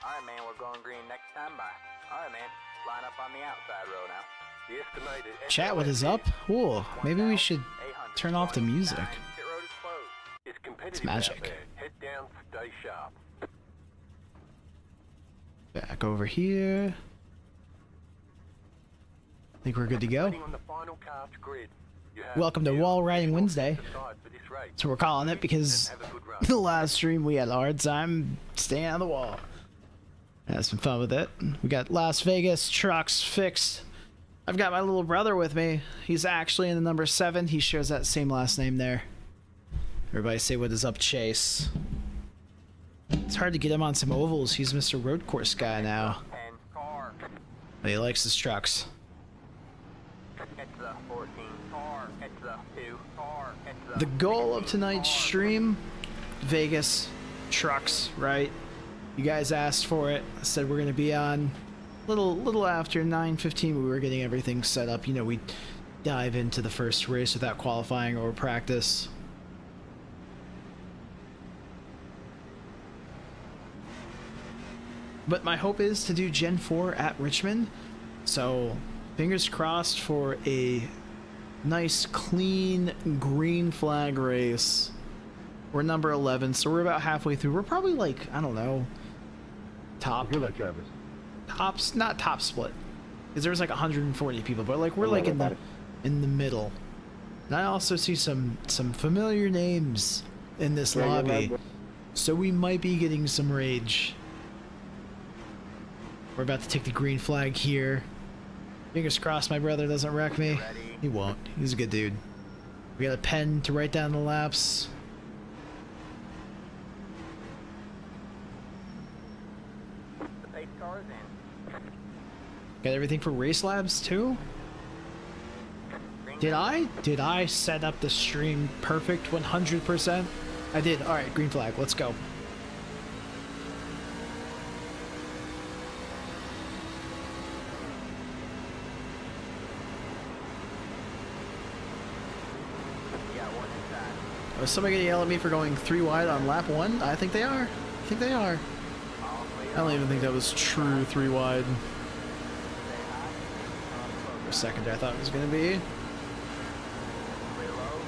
Alright, man, we're going green next time. Bye. Alright, man, line up on the outside row now. The estimated Chat, what is up? Ooh, maybe we should turn off the music. Pit road is closed. It's competitive It's magic. out there. Head down, stay sharp. Back over here. Think we're good to go. Waiting on the final carved grid. You have Welcome to now Wall Riding Wednesday. decide for this race. So we're calling it because Have a good run. the last stream we had a hard time staying on the wall. Had some fun with it. We got Las Vegas trucks fixed. I've got my little brother with me. He's actually in the number 7. He shares that same last name there. Everybody say what is up, Chase. It's hard to get him on some ovals. He's Mr. Road Course guy now. 10 car. But he likes his trucks. It's the 14 car. It's the 2 car. It's The goal of tonight's stream, Vegas trucks, right? You guys asked for it. I said we're gonna be on little after 9:15. We were getting everything set up. You know, we dive into the first race without qualifying or practice. But my hope is to do Gen 4 at Richmond. So fingers crossed for a nice, clean, green flag race. We're number 11, so we're about halfway through. We're probably like, I don't know, top. You're like Travis. Tops, not top split, because there was like 140 people, but like we're like in the middle. And I also see some familiar names in this lobby, so we might be getting some rage. We're about to take the green flag here. Fingers crossed my brother doesn't wreck me. He won't. He's a good dude. We got a pen to write down the laps. the pace car is in. Got everything for race labs too? Green Did I set up the stream perfect 100%? I did. All right, green flag. Let's go. Yeah, one inside. Was somebody gonna yell at me for going 3 wide on lap 1? I think they are. I think they are. I don't even think that was true 3 wide. For a second there, I thought it was gonna be. Clear low,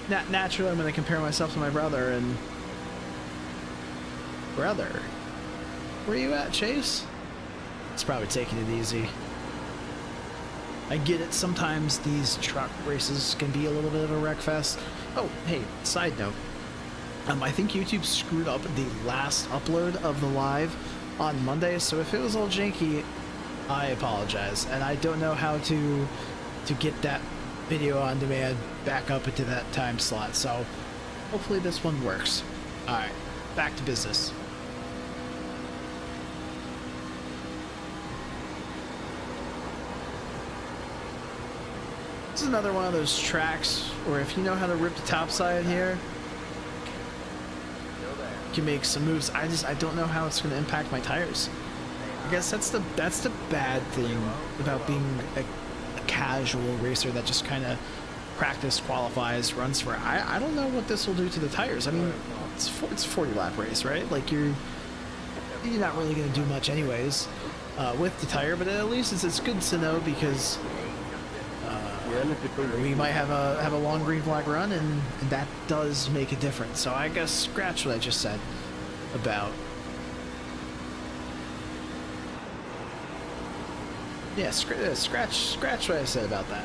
clear low. Naturally, I'm gonna compare myself to my brother and. Brother? Where you at, Chase? It's probably taking it easy. I get it, sometimes these truck races can be a little bit of a wreck fest. Oh, hey, side note. I think YouTube screwed up the last upload of the live on Monday, so if it was all janky, I apologize. And I don't know how to get that video on demand back up into that time slot, so hopefully this one works. Alright, back to business. This is another one of those tracks where if you know how to rip the top side here, you can make some moves. I don't know how it's going to impact my tires. I guess that's the bad thing about being a casual racer that just kind of practice, qualifies, runs for. I don't know what this will do to the tires. I mean, it's a 40 lap race, right? Like you're not really going to do much anyways with the tire, but at least it's good to know because we might have a long green flag run, and that does make a difference. So I guess scratch what I just said about. Yeah, scratch what I said about that.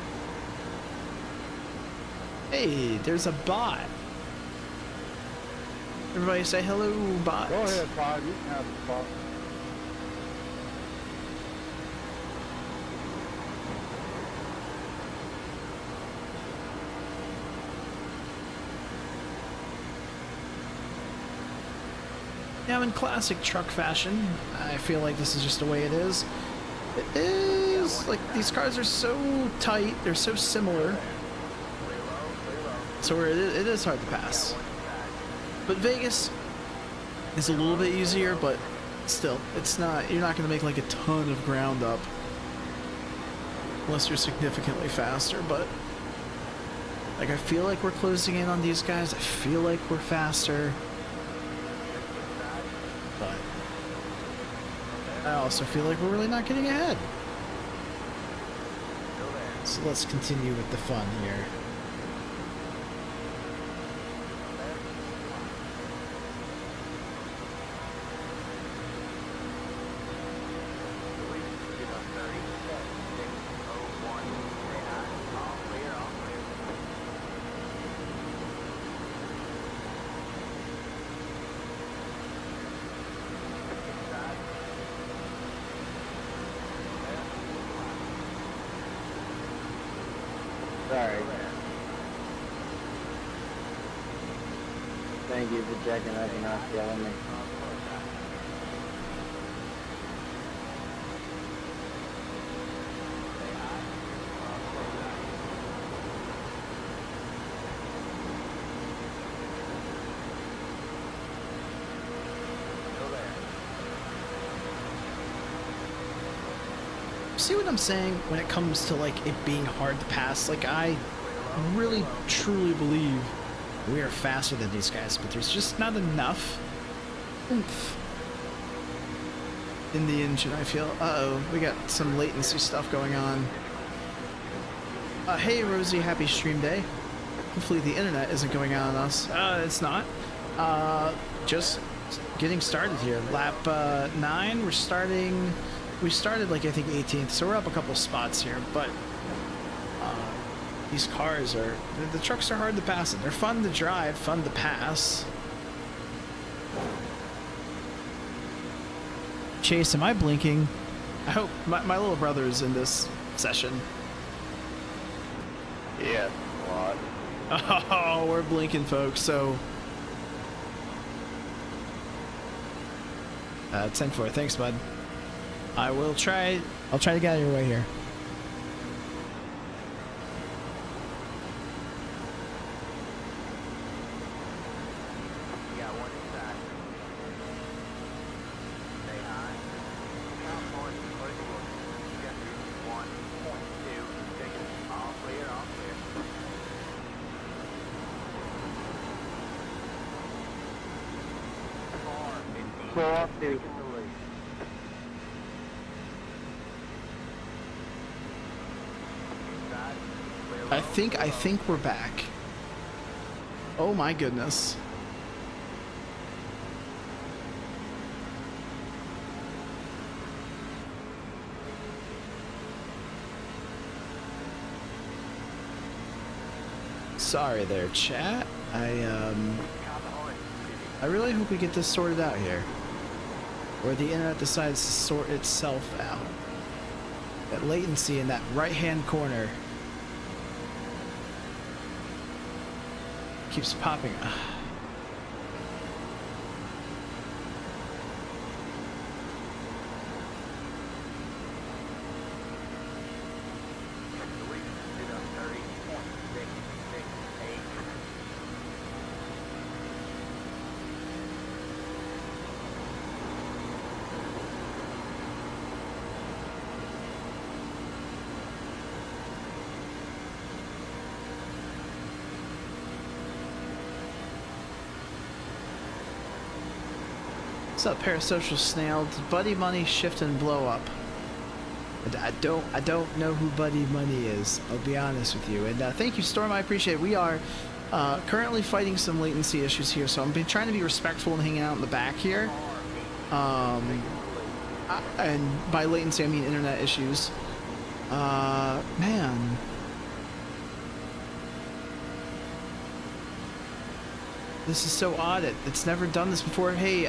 Hey, there's a bot. Everybody say hello, bot. Go ahead, Todd. You can have the spot. Now, in classic truck fashion, I feel like this is just the way it is. It is like these cars are so tight, they're so similar, so it is hard to pass. But Vegas is a little bit easier, but still, it's not. You're not going to make like a ton of ground up unless you're significantly faster. But Like, I feel like we're closing in on these guys. I feel like we're faster. But I also feel like we're really not getting ahead. So let's continue with the fun here. Sorry. Thank you for checking up and not yelling me. See what I'm saying when it comes to like it being hard to pass? Like, I really truly believe we are faster than these guys, but there's just not enough oomph in the engine, I feel. Uh-oh, we got some latency stuff going on. Hey Rosie, happy stream day. Hopefully the internet isn't going on us. It's not. Just getting started here. Lap 9, we're starting. We started like I think 18th, so we're up a couple spots here, but these cars are, the trucks are hard to pass. They're fun to drive, fun to pass. Chase, am I blinking? I hope my little brother is in this session. Yeah, a lot. Oh, we're blinking, folks, so 10-4, thanks, bud. I'll try to get out of your way here. I think we're back. Oh my goodness. Sorry there, chat. I really hope we get this sorted out here. Or the internet decides to sort itself out. That latency in that right-hand corner keeps popping. What's up, Parasocial Snail? Did Buddy Money shift and blow up? I don't know who Buddy Money is. I'll be honest with you. And thank you, Storm. I appreciate it. We are currently fighting some latency issues here, so I'm trying to be respectful and hanging out in the back here. And by latency, I mean internet issues. Man. This is so odd. It's never done this before. Hey,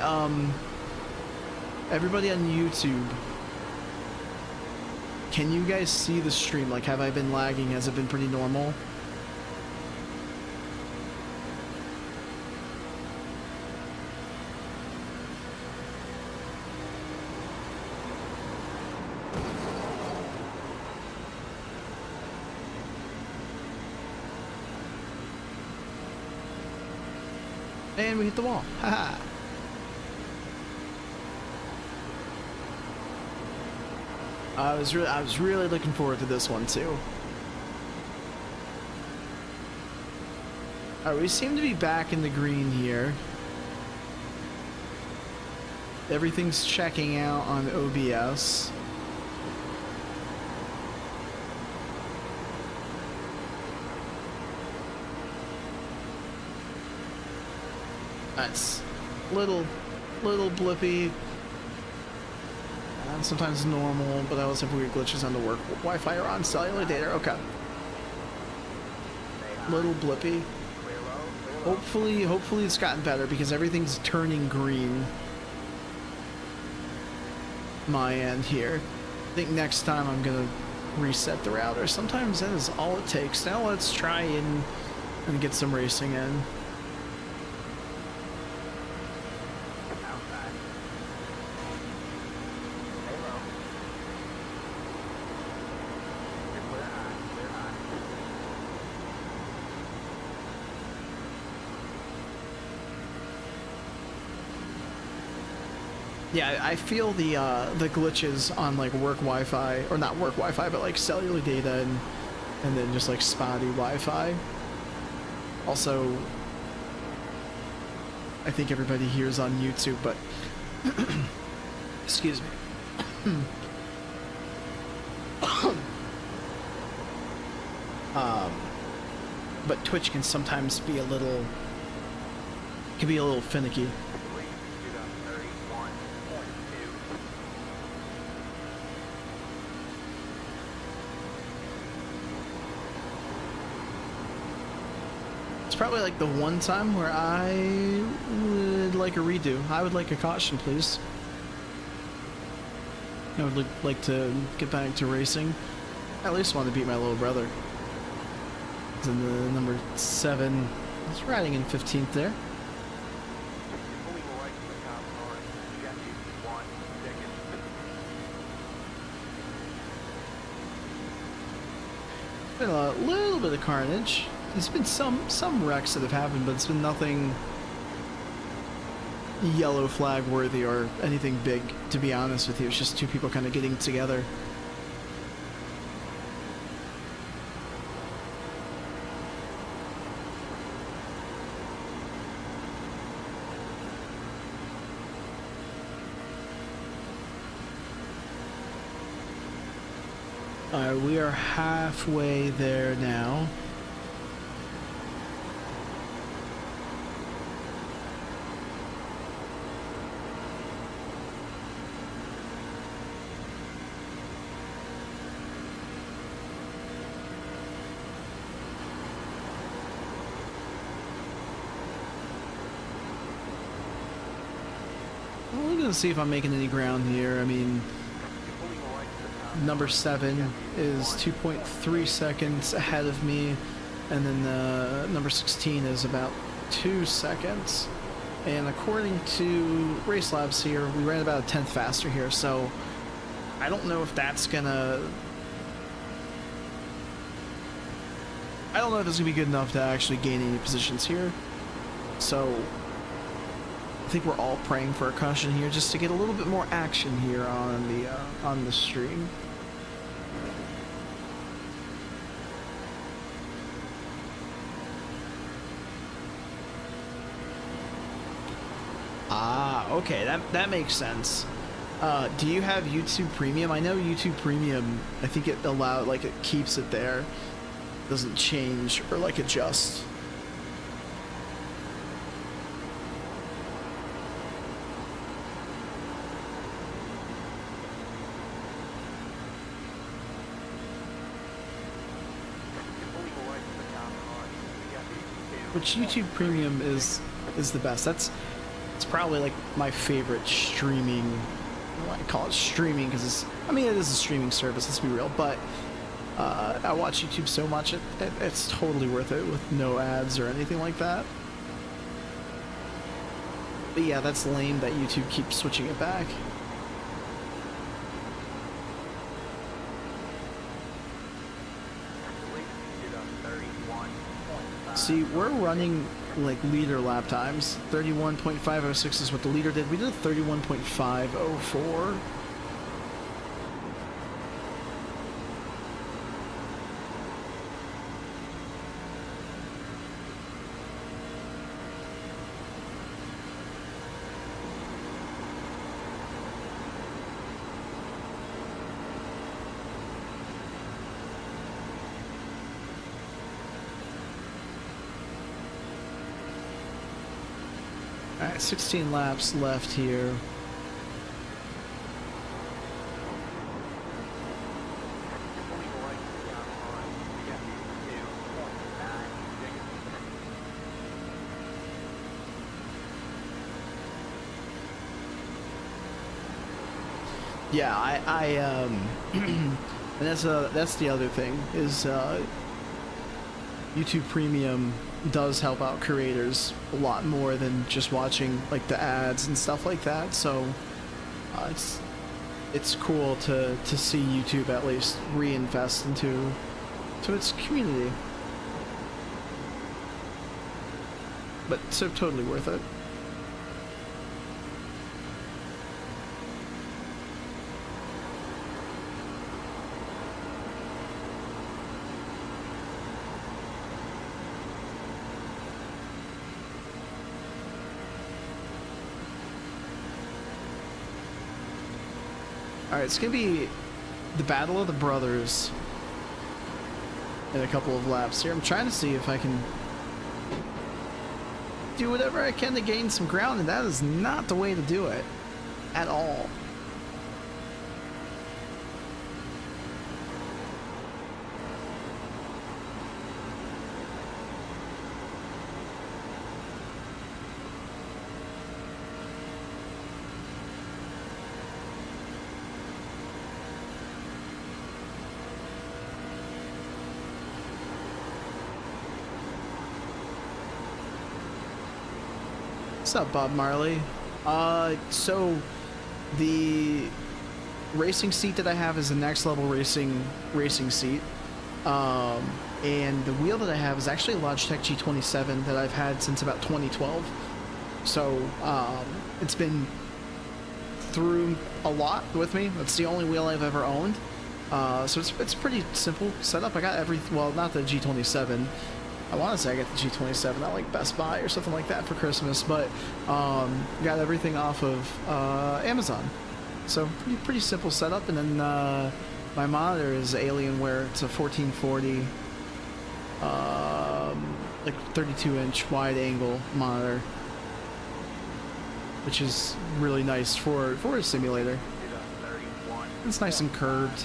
everybody on YouTube, can you guys see the stream? Like, have I been lagging? Has it been pretty normal? And we hit the wall. Haha. I was really looking forward to this one too. Alright, we seem to be back in the green here. Everything's checking out on OBS. That's little blippy. And sometimes normal, but I also have weird glitches on the work Wi-Fi or on cellular data. Okay. Little blippy. Hopefully it's gotten better because everything's turning green. My end here. I think next time I'm gonna reset the router. Sometimes that is all it takes. Now let's try and get some racing in. Yeah, I feel the glitches on like work Wi-Fi, or not work Wi-Fi, but like cellular data and then just like spotty Wi-Fi. Also, I think everybody here is on YouTube, but excuse me. But Twitch can sometimes be a little finicky. Probably like the one time where I would like a redo. I would like a caution, please. I would like to get back to racing. I at least want to beat my little brother. He's in the number 7. He's riding in 15th there. Been a little bit of carnage. There's been some wrecks that have happened, but it's been nothing yellow flag worthy or anything big, to be honest with you. It's just two people kind of getting together. Alright, we are halfway there now. We're gonna see if I'm making any ground here. I mean, number 7 is 2.3 seconds ahead of me, and then number 16 is about 2 seconds. And according to Race Labs here, we ran about a 10th faster here, so I don't know if that's gonna... I don't know if it's gonna be good enough to actually gain any positions here. So I think we're all praying for a caution here just to get a little bit more action here on the stream. Ah, okay, that makes sense. Do you have YouTube Premium? I know YouTube Premium, I think it keeps it there. Doesn't change or like adjust. Which YouTube Premium is the best. It's probably like my favorite streaming. Well, I call it streaming because it is a streaming service. Let's be real, but I watch YouTube so much it's totally worth it with no ads or anything like that. But yeah, that's lame that YouTube keeps switching it back. See, we're running like leader lap times. 31.506 is what the leader did. We did 31.504. Alright, 16 laps left here. Yeah, and that's the other thing is YouTube Premium does help out creators a lot more than just watching like the ads and stuff like that. So it's cool to see YouTube at least reinvest into its community. But so totally worth it. Alright, it's gonna be the Battle of the Brothers in a couple of laps here. I'm trying to see if I can do whatever I can to gain some ground, and that is not the way to do it at all. What's up, Bob Marley? So the racing seat that I have is a Next Level racing seat. And the wheel that I have is actually a Logitech G27 that I've had since about 2012. So it's been through a lot with me. That's the only wheel I've ever owned. So it's pretty simple setup. I got well, not the G27. I want to say I got the G27 at like Best Buy or something like that for Christmas, but got everything off of Amazon. So pretty simple setup. And then my monitor is Alienware. It's a 1440, like 32-inch wide angle monitor, which is really nice for a simulator. It's nice and curved.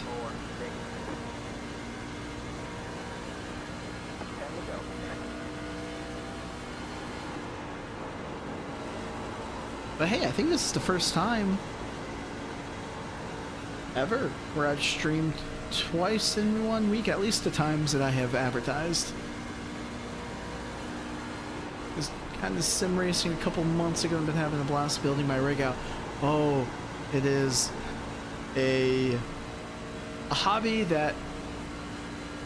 But hey, I think this is the first time ever where I've streamed twice in 1 week, at least the times that I have advertised. I was kind of sim racing a couple months ago and been having a blast building my rig out. Oh, it is a hobby that,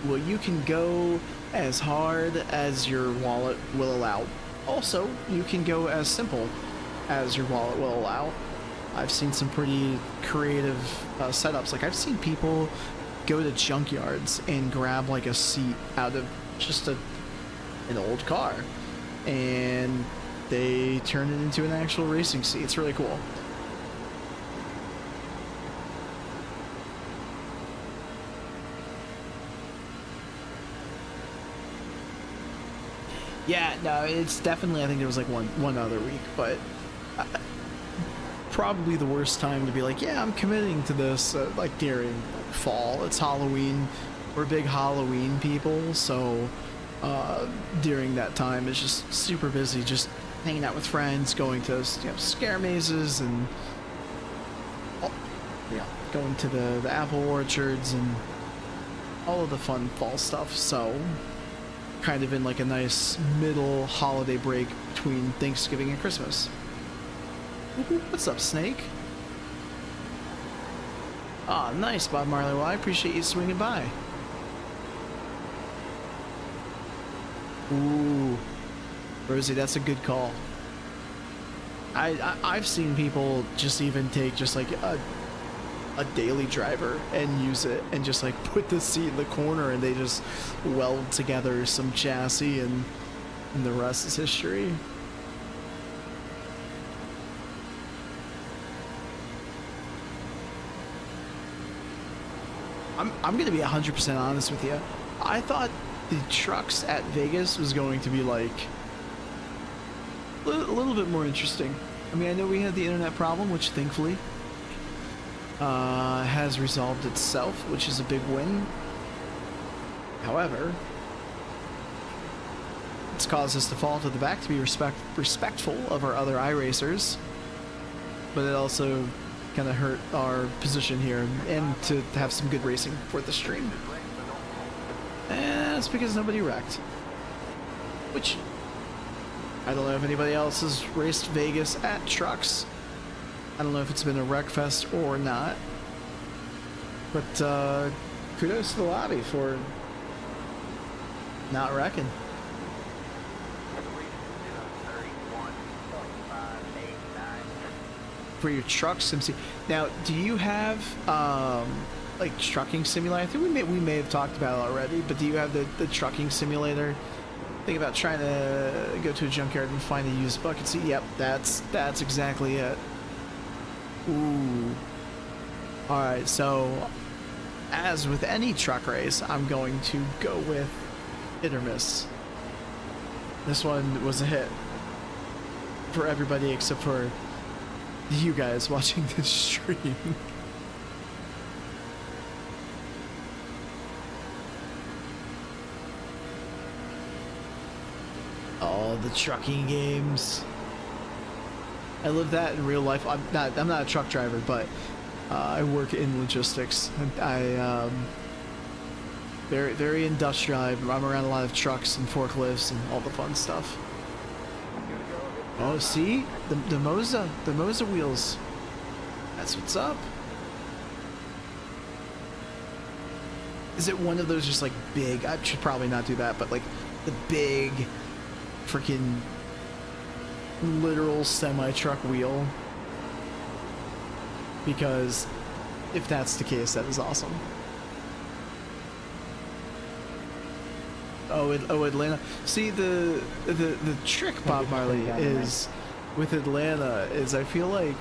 well, you can go as hard as your wallet will allow. Also, you can go as simple as your wallet will allow. I've seen some pretty creative setups. Like, I've seen people go to junkyards and grab like a seat out of just an old car, and they turn it into an actual racing seat. It's really cool. Yeah, no, it's definitely, I think there was like one other week, but probably the worst time to be like, yeah, I'm committing to this, like during fall. It's Halloween. We're big Halloween people, so during that time it's just super busy, just hanging out with friends, going to scare mazes, and going to the apple orchards and all of the fun fall stuff. So kind of in like a nice middle holiday break between Thanksgiving and Christmas. What's up, Snake? Ah, nice, Bob Marley. Well, I appreciate you swinging by. Ooh, Rosie, that's a good call. I've seen people just even take just like a daily driver and use it and just like put the seat in the corner and they just weld together some chassis, and the rest is history. I'm gonna be 100% honest with you. I thought the trucks at Vegas was going to be like a little bit more interesting. I mean, I know we had the internet problem, which thankfully has resolved itself, which is a big win. However, it's caused us to fall to the back to be respectful of our other iRacers, but it also kind of hurt our position here and to have some good racing for the stream. And it's because nobody wrecked, which I don't know if anybody else has raced Vegas at trucks. I don't know if it's been a wreck fest or not, but kudos to the lobby for not wrecking. For your truck sim. Now, do you have like trucking simulator? I think we may have talked about it already, but do you have the trucking simulator? Think about trying to go to a junkyard and find a used bucket seat. Yep, that's exactly it. Ooh. All right, so as with any truck race, I'm going to go with hit or miss. This one was a hit for everybody except for you guys watching this stream. All the trucking games. I live that in real life. I'm not a truck driver, but I work in logistics. I very industrial. I'm around a lot of trucks and forklifts and all the fun stuff. Oh, see? The Moza wheels. That's what's up. Is it one of those just like big, I should probably not do that, but like the big freaking literal semi-truck wheel? Because if that's the case, that is awesome. Oh, Atlanta. See, the trick, Bob Marley, is with Atlanta is I feel like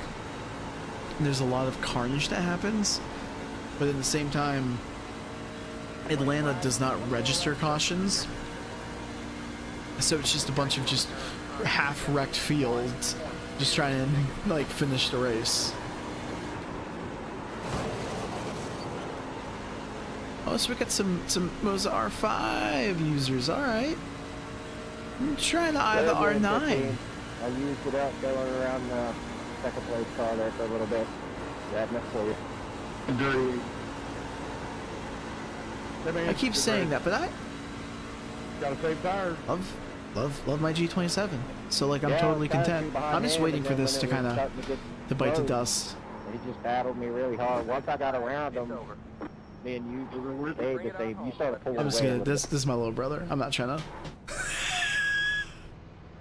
there's a lot of carnage that happens, but at the same time, Atlanta does not register cautions, so it's just a bunch of just half-wrecked fields, just trying to like finish the race. Oh, so we got some Moza R5 users. All right, I'm trying to eye the R9. I used it up going around the second place car there for a little bit. Grabbing it for you. I keep saying that, but I Gotta save tires. love my G27. So like I'm totally content. I'm just waiting for this to kind of to bite the dust. He just battled me really hard. Once I got around him, me and you you started pulling I'm just away gonna. a This is my little brother. I'm not trying to.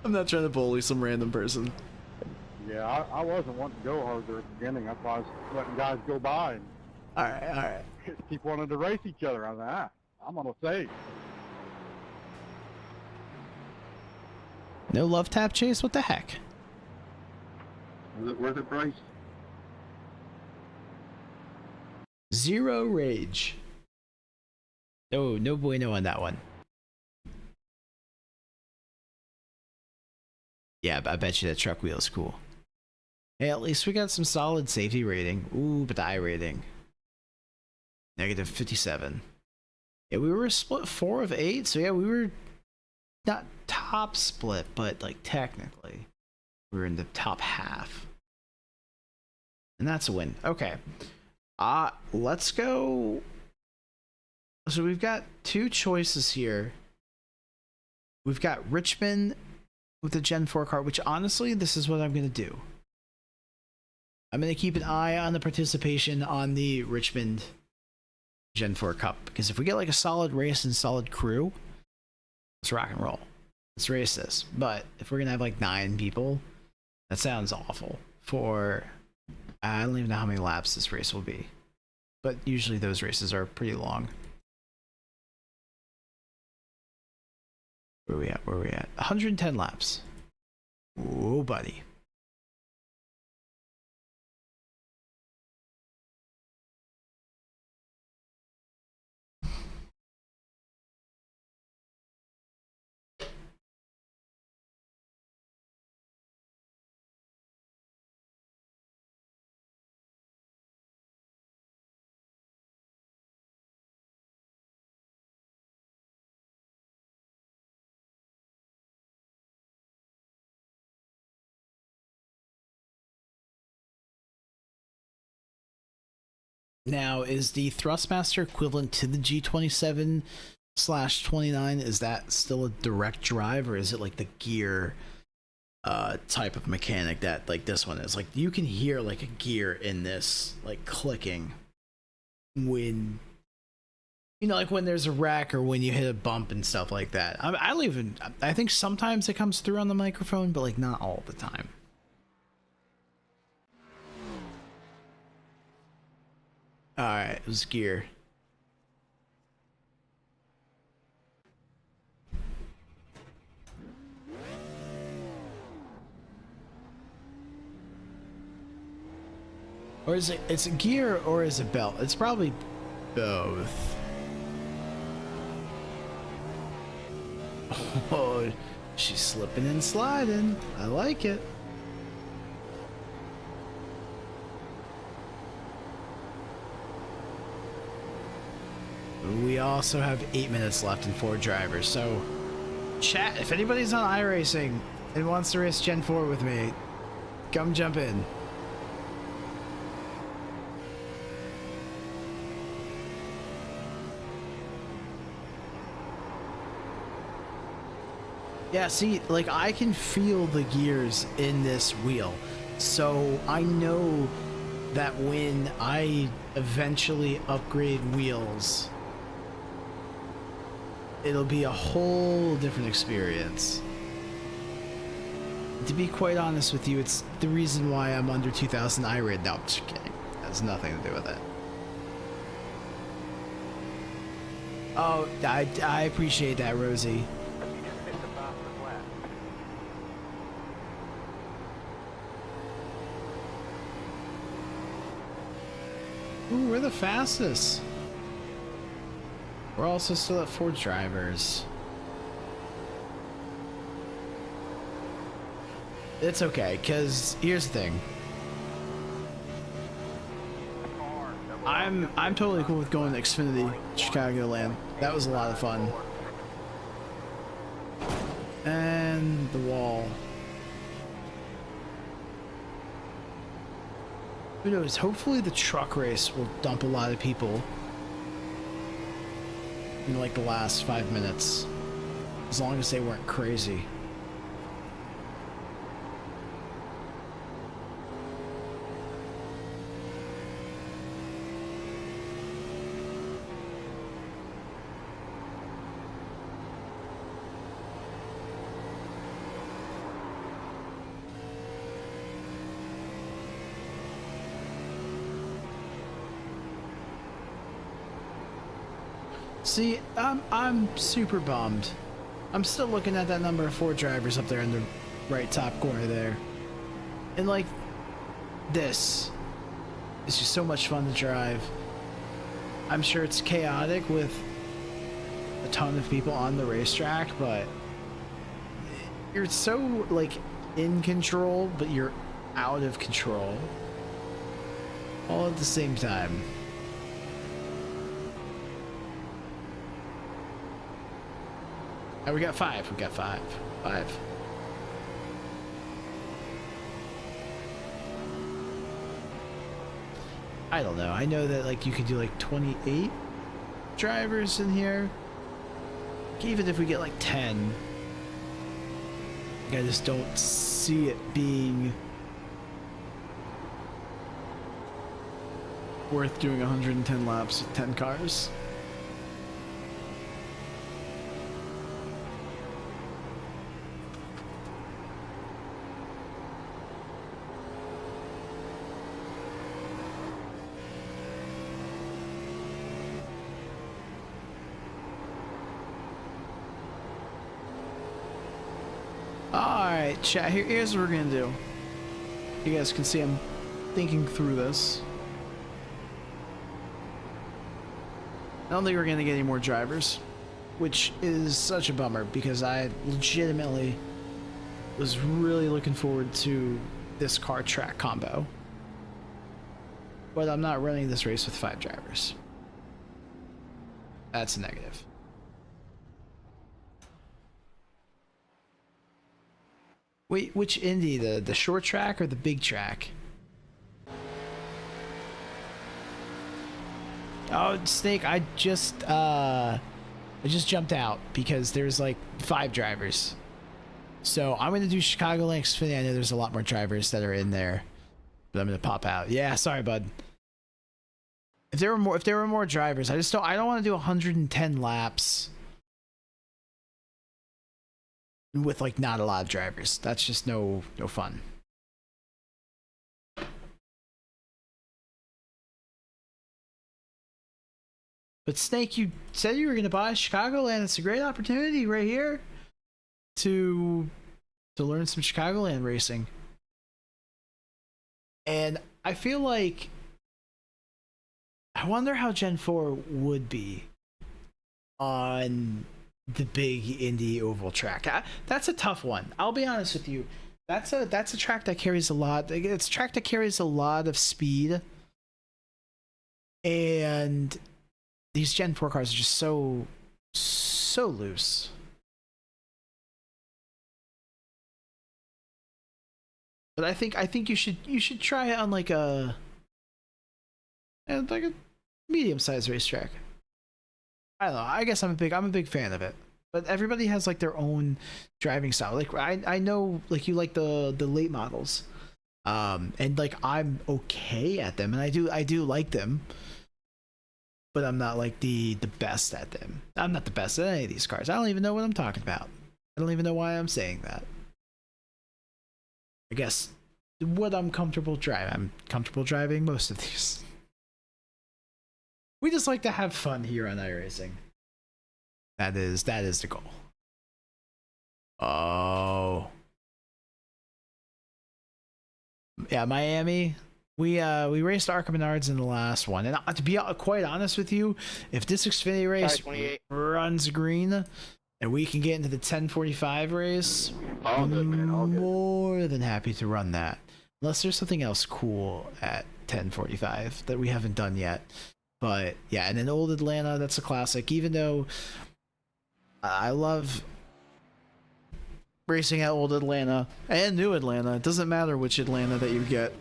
I'm not trying to bully some random person. Yeah, I wasn't wanting to go hard there at the beginning. That's why I was letting guys go by and All right. keep wanting to race each other. I was like, I'm gonna save. No love tap chase. What the heck? Was it worth it, Bryce? Zero rage. Oh, no bueno on that one. Yeah, I bet you that truck wheel is cool. Hey, at least we got some solid safety rating. Ooh, but the I rating. Negative 57. Yeah, we were split 4 of 8, so yeah, we were not top split, but like technically we were in the top half. And that's a win. Okay. Let's go. So we've got 2 choices here. We've got Richmond with the Gen 4 car, which honestly, this is what I'm going to do. I'm going to keep an eye on the participation on the Richmond Gen 4 Cup, because if we get like a solid race and solid crew, let's rock and roll. Let's race this. But if we're going to have like 9 people, that sounds awful for, I don't even know how many laps this race will be, but usually those races are pretty long. Where are we at? 110 laps. Oh, buddy. Now, is the Thrustmaster equivalent to the G27/29? Is that still a direct drive, or is it like the gear type of mechanic that like this one is? Like you can hear like a gear in this like clicking when like when there's a wreck or when you hit a bump and stuff like that. I think sometimes it comes through on the microphone, but like not all the time. All right, it was gear. Or is it's a gear or is it belt? It's probably both. Oh, she's slipping and sliding. I like it. We also have 8 minutes left and 4 drivers. So, chat, if anybody's on iRacing and wants to race Gen 4 with me, come jump in. Yeah, see, like I can feel the gears in this wheel. So I know that when I eventually upgrade wheels, it'll be a whole different experience. To be quite honest with you, it's the reason why I'm under 2000 iRid. No, I'm just kidding. It has nothing to do with it. Oh, I appreciate that, Rosie. Ooh, we're the fastest. We're also still at 4 drivers. It's okay, because here's the thing. I'm totally cool with going to Xfinity Chicagoland. That was a lot of fun. And the wall. Who knows? Hopefully the truck race will dump a lot of people in like the last 5 minutes, as long as they weren't crazy. See, I'm super bummed. I'm still looking at that number of 4 drivers up there in the right top corner there. And like, this is just so much fun to drive. I'm sure it's chaotic with a ton of people on the racetrack, but you're so like in control, but you're out of control all at the same time. Oh, we got 5. We got 5. 5. I don't know. I know that like you could do like 28 drivers in here. Even if we get like 10, I just don't see it being worth doing 110 laps with 10 cars. Alright, chat, here's what we're gonna do. You guys can see I'm thinking through this. I don't think we're gonna get any more drivers, which is such a bummer because I legitimately was really looking forward to this car track combo. But I'm not running this race with 5 drivers. That's a negative. Wait, which Indy? The short track or the big track? Oh, Snake, I just jumped out because there's like 5 drivers. So I'm gonna do Chicagoland Xfinity. I know there's a lot more drivers that are in there, but I'm gonna pop out. Yeah, sorry, bud. If there were more drivers, I don't want to do 110 laps with like not a lot of drivers. That's just no fun. But Snake, you said you were gonna buy Chicagoland. It's a great opportunity right here to learn some Chicagoland racing. And I feel like I wonder how Gen 4 would be on the big Indy oval track. That's a tough one. I'll be honest with you. That's a track that carries a lot. It's a track that carries a lot of speed. And these Gen 4 cars are just so loose. But I think you should try it on like a medium-sized racetrack. I don't know. I guess I'm a big fan of it. But everybody has like their own driving style. Like I know like you like the late models. And like I'm okay at them, and I do like them. But I'm not like the best at them. I'm not the best at any of these cars. I don't even know what I'm talking about. I don't even know why I'm saying that. I guess what I'm comfortable driving. I'm comfortable driving most of these. We just like to have fun here on iRacing. That is the goal. Oh. Yeah, Miami. We raced ARCA Menards in the last one. And to be quite honest with you, if this Xfinity race runs green and we can get into the 1045 race, I'm more than happy to run that. Unless there's something else cool at 1045 that we haven't done yet. But yeah, and then Old Atlanta, that's a classic. Even though I love racing at Old Atlanta and New Atlanta, it doesn't matter which Atlanta that you get.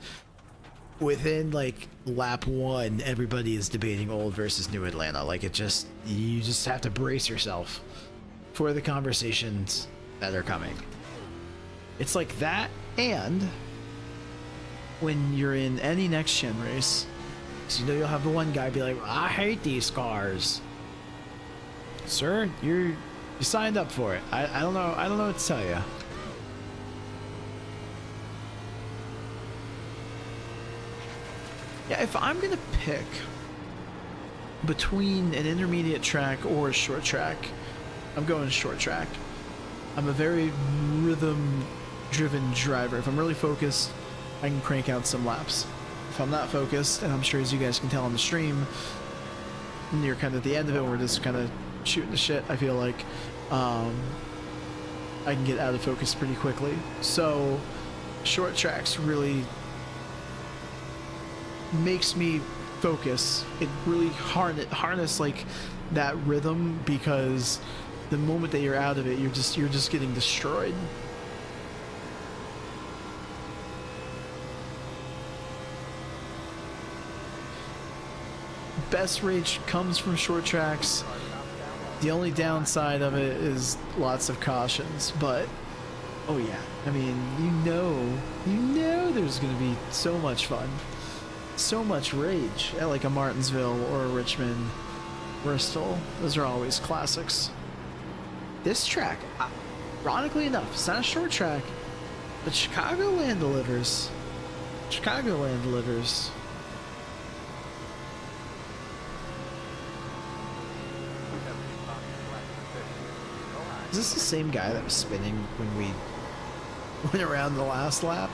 Within like lap 1, everybody is debating Old versus New Atlanta. Like you just have to brace yourself for the conversations that are coming. It's like that, and when you're in any next gen race, so you know you'll have the one guy be like, I hate these cars. Sir, you signed up for it. I don't know what to tell you. Yeah, if I'm gonna pick between an intermediate track or a short track, I'm going short track. I'm a very rhythm-driven driver. If I'm really focused, I can crank out some laps. If I'm not focused, and I'm sure as you guys can tell on the stream, near kind of the end of it, we're just kind of shooting the shit, I feel like I can get out of focus pretty quickly. So short tracks really makes me focus. It really harness like that rhythm, because the moment that you're out of it, you're just getting destroyed. Best rage comes from short tracks. The only downside of it is lots of cautions, but oh yeah, I mean, you know there's gonna be so much fun, so much rage at like a Martinsville or a Richmond, Bristol. Those are always classics. This track, ironically enough, it's not a short track, but Chicagoland delivers. Chicagoland delivers. Is this the same guy that was spinning when we went around the last lap?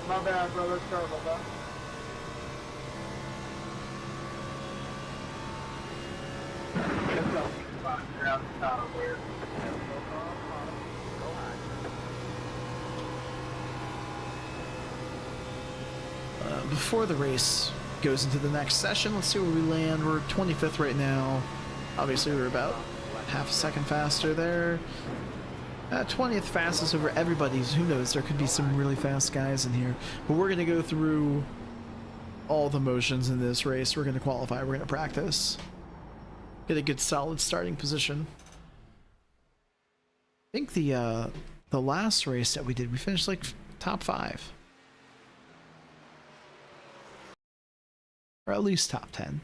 My bad, brother. Sorry about that. Before the race goes into the next session, let's see where we land. We're 25th right now. Obviously, we're about half a second faster there. 20th fastest over everybody's. Who knows? There could be some really fast guys in here. But we're going to go through all the motions in this race. We're going to qualify. We're going to practice. Get a good solid starting position. I think the last race that we did, we finished like top 5. Or at least top 10.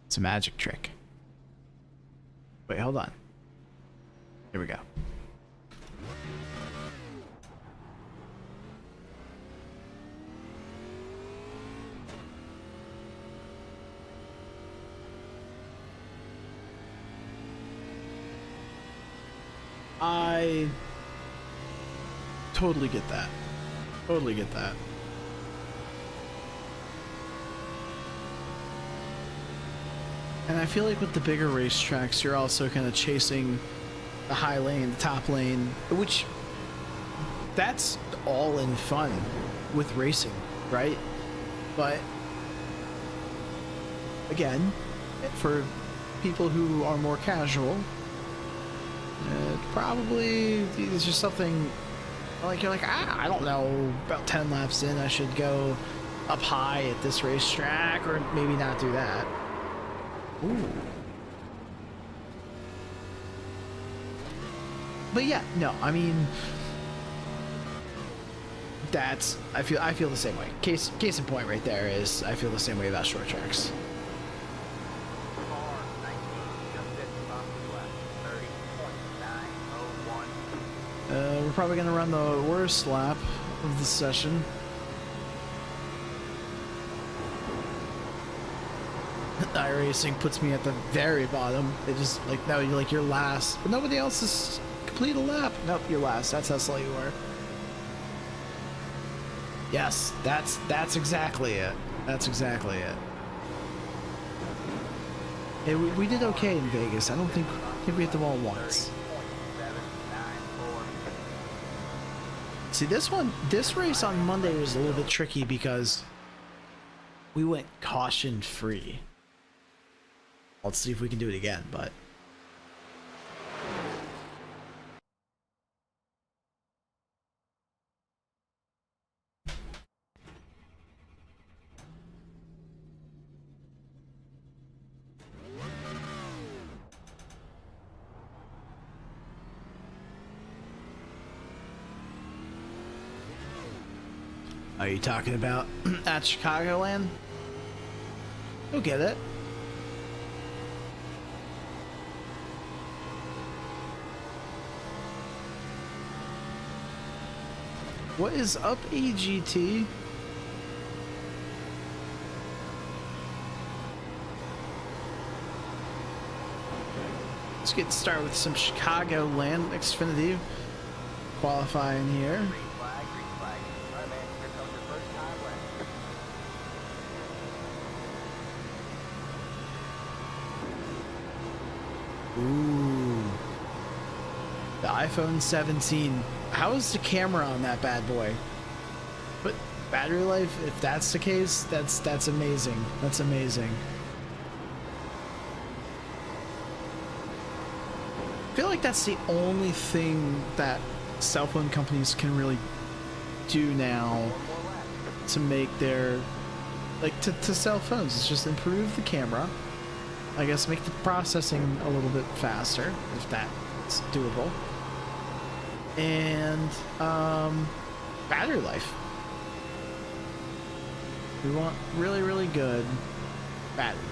It's a magic trick. Wait, hold on. Here we go. I totally get that. Totally get that. And I feel like with the bigger racetracks, you're also kind of chasing the high lane, the top lane, which that's all in fun with racing, right? But again, for people who are more casual, probably it's just something like you're like, I don't know, about 10 laps in, I should go up high at this racetrack, or maybe not do that. Ooh. But yeah, no, I mean, that's I feel the same way. Case in point right there is I feel the same way about short tracks. Car 19, just at top left, 30.901. We're probably gonna run the worst lap of the session. iRacing puts me at the very bottom. It just like, no, you're like, you're last, but nobody else has completed a lap. Nope, you're last. That's how slow you are. Yes, that's exactly it. That's exactly it. Hey, we did okay in Vegas. I think we hit the wall once. See, this race on Monday was a little bit tricky because we went caution free. Let's see if we can do it again, but are you talking about at Chicagoland? You'll get it. What is up, EGT? Let's get started with some Chicagoland Xfinity qualifying here. Green flag, green flag. All right, man, here comes your first time left. Ooh. The iPhone 17. How is the camera on that bad boy? But battery life, if that's the case, that's amazing. That's amazing. I feel like that's the only thing that cell phone companies can really do now to make their, like, to sell phones. It's just improve the camera. I guess make the processing a little bit faster, if that's doable. And battery life. We want really, really good battery life.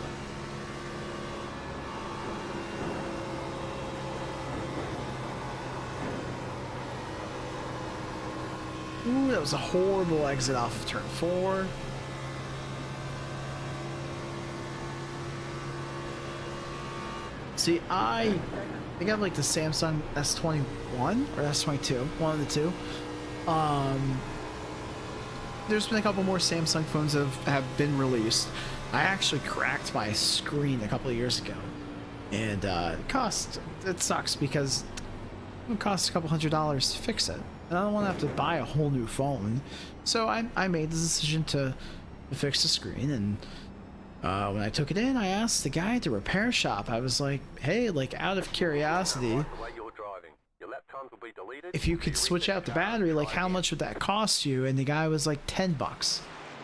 Ooh, that was a horrible exit off of turn 4. See, I think I have like the Samsung S21 or S22, one of the two. There's been a couple more Samsung phones that have been released. I actually cracked my screen a couple of years ago, and it sucks because it costs a couple $100s to fix it, and I don't want to have to buy a whole new phone. So I made the decision to fix the screen, and when I took it in, I asked the guy at the repair shop. I was like, hey, like out of curiosity, The way you're driving. Your lap times will be deleted. if you could switch out the battery, like how much would that cost you? And the guy was like $10.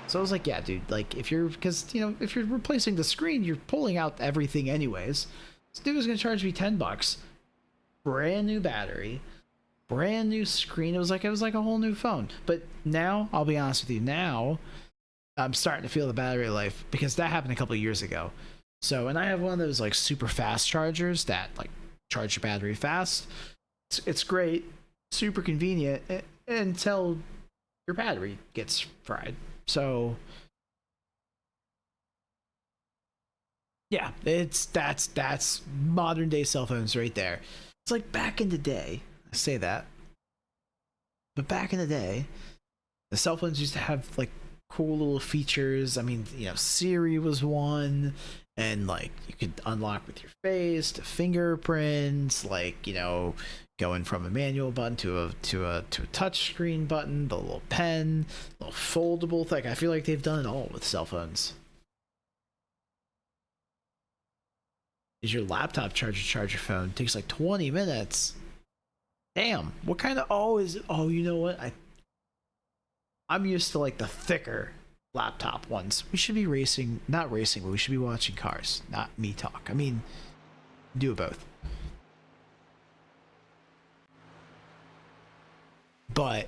So I was like, yeah, dude, like if you're replacing the screen, you're pulling out everything anyways. This dude was gonna charge me $10, brand new battery, brand new screen. It was like a whole new phone. But now, I'll be honest with you, now I'm starting to feel the battery life, because that happened a couple of years ago. So, and I have one of those like super fast chargers that like charge your battery fast. It's great, super convenient until your battery gets fried. So yeah, that's modern day cell phones right there. It's like back in the day, I say that, but back in the day, the cell phones used to have like cool little features. I mean, Siri was one, and like you could unlock with your face to fingerprints, like going from a manual button to a touch screen button, the little pen, little foldable thing. I feel like they've done it all with cell phones. Is your laptop charge your phone? It takes like 20 minutes. Damn, what kind of you know what? I'm used to like the thicker laptop ones. We should be not racing, but we should be watching cars, not me talk. I mean, do both. But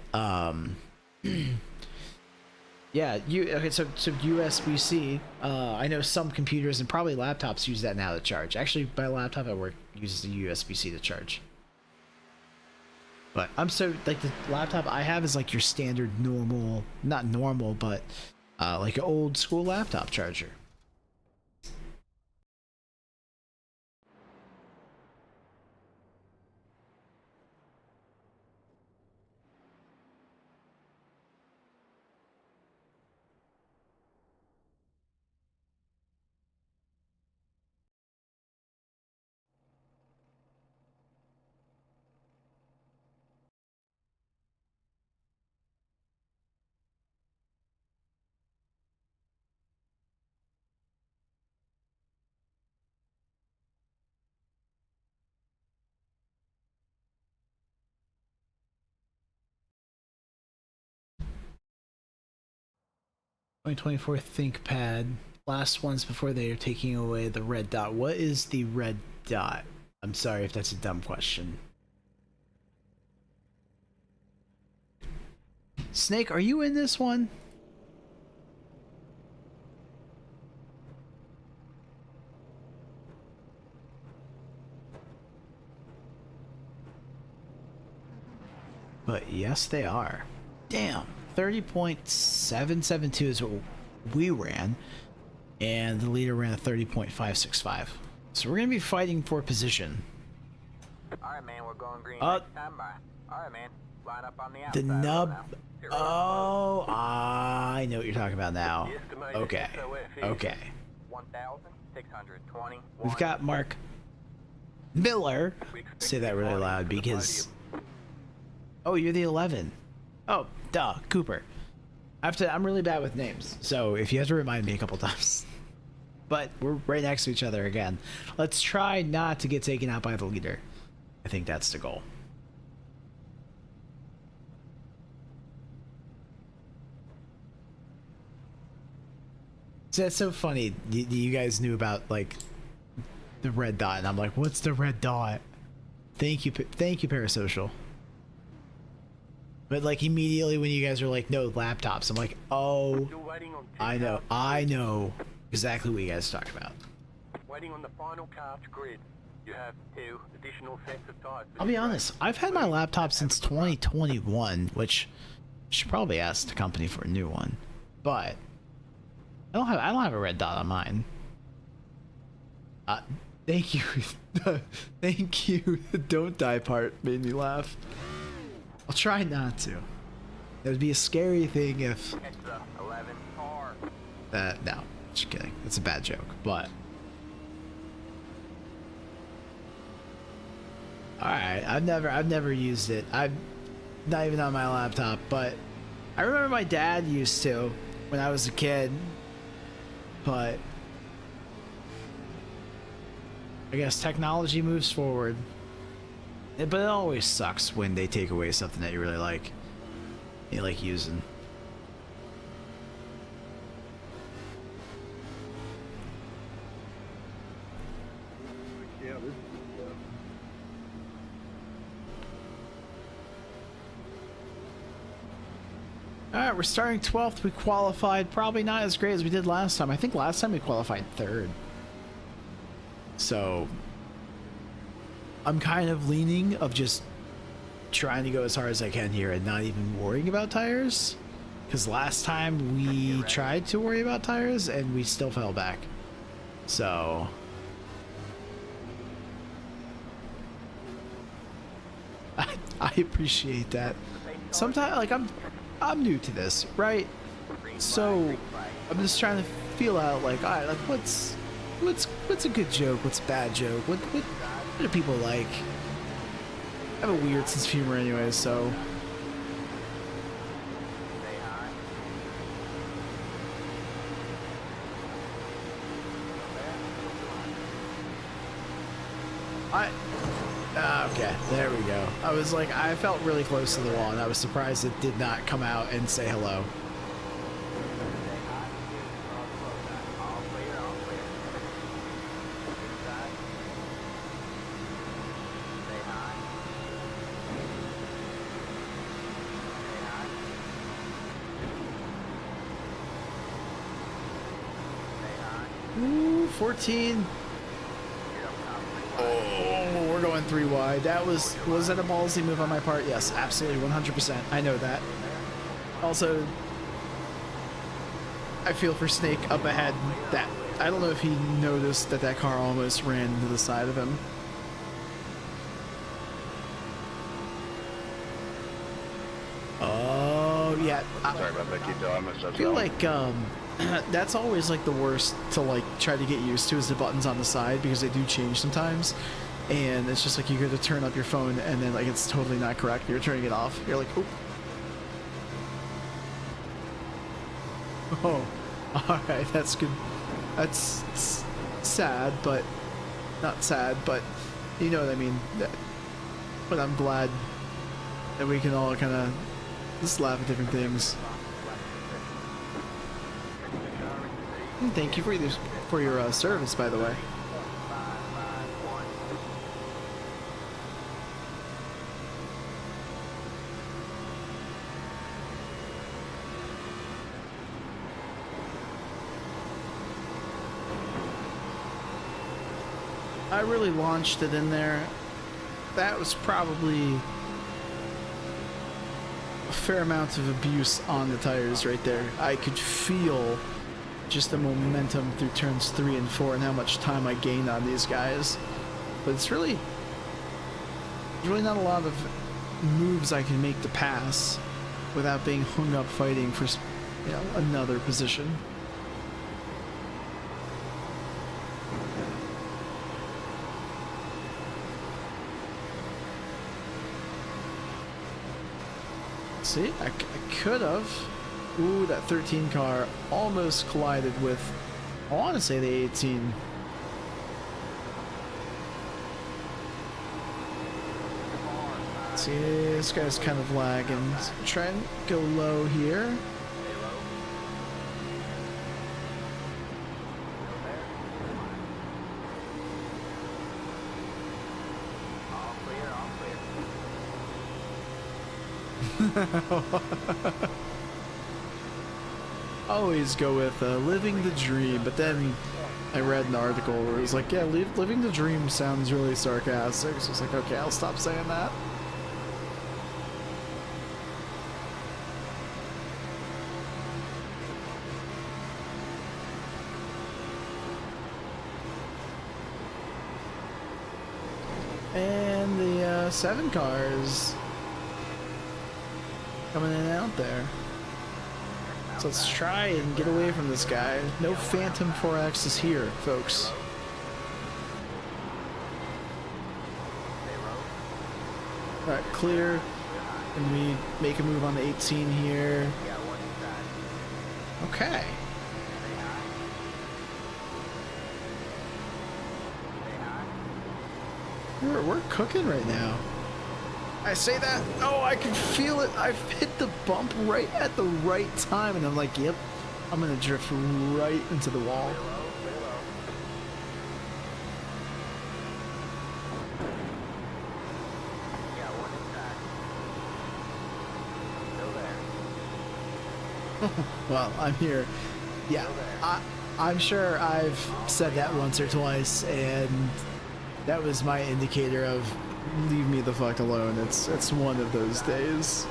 yeah, so USB-C. I know some computers and probably laptops use that now to charge. Actually, my laptop at work uses the USB-C to charge. But I'm so like the laptop I have is like your standard not normal, but like an old school laptop charger. '24 ThinkPad. Last ones before they are taking away the red dot. What is the red dot? I'm sorry if that's a dumb question. Snake, are you in this one? But yes, they are. Damn. 30.772 is what we ran, and the leader ran a 30.565. So we're gonna be fighting for position. Alright, man, we're going green next time by. Alright, man, line up on the outside. The nub. Oh, I know what you're talking about now. Okay. Okay. 1,620. We've got Mark Miller. Say that really loud because. Oh, you're the 11. Oh, duh, Cooper. I'm really bad with names, so if you have to remind me a couple times. But we're right next to each other again. Let's try not to get taken out by the leader. I think that's the goal. So that's so funny. You guys knew about like the red dot, and I'm like, what's the red dot? Thank you, Parasocial. But like immediately when you guys are like, no laptops, I'm like, oh, I know exactly what you guys talk about. Waiting on the final car to grid. You have 2 additional sets of tires. I'll be honest, I've had my laptop since 2021, which I should probably ask the company for a new one. But I don't have a red dot on mine. Thank you. Thank you. The don't die part made me laugh. I'll try not to. It would be a scary thing if... Extra 11 car. No, just kidding. It's a bad joke, but... Alright, I've never used it. I'm not even on my laptop, but I remember my dad used to when I was a kid, but I guess technology moves forward. But it always sucks when they take away something that you really like. You like using. Yeah, this is Alright, we're starting 12th. We qualified. Probably not as great as we did last time. I think last time we qualified 3rd. So, I'm kind of leaning of just trying to go as hard as I can here and not even worrying about tires. Because last time we tried to worry about tires and we still fell back. So... I appreciate that. Sometimes, like, I'm new to this, right? So I'm just trying to feel out, like, all right, like what's a good joke? What's a bad joke? What do people like? I have a weird sense of humor, anyway, so. Okay, there we go. I was like, I felt really close to the wall, and I was surprised it did not come out and say hello. Ooh, 14. Oh, we're going 3 wide. Was that a ballsy move on my part? Yes, absolutely, 100%. I know that. Also, I feel for Snake up ahead. That I don't know if he noticed that car almost ran into the side of him. Oh yeah. Sorry about that, Keith. I messed up. I feel like that's always like the worst to like try to get used to, is the buttons on the side, because they do change sometimes, and it's just like you go to turn up your phone and then like it's totally not correct. You're turning it off. You're like, oop. Oh, all right, that's good. That's sad, but not sad, but you know what I mean. But I'm glad that we can all kind of just laugh at different things. Thank you for your service, by the way. I really launched it in there. That was probably a fair amount of abuse on the tires right there. I could feel just the momentum through turns 3 and 4 and how much time I gained on these guys. But it's really not a lot of moves I can make to pass without being hung up fighting for, you know, another position. See, I could have. Ooh, that 13 car almost collided with, I want to say, the 18. See, this guy's kind of lagging. Try and go low here. Always go with living the dream, but then I read an article where it was like, yeah, living the dream sounds really sarcastic, so it's like, okay, I'll stop saying that. And the 7 cars coming in and out there. So let's try and get away from this guy. No Phantom 4X is here, folks. Alright, clear. And we make a move on the 18 here. Okay. We're cooking right now. I say that, oh, I can feel it. I've hit the bump right at the right time, and I'm like, yep, I'm gonna drift right into the wall. Well, I'm here. Yeah, I'm sure I've said that once or twice, and that was my indicator of leave me the fuck alone. It's one of those days.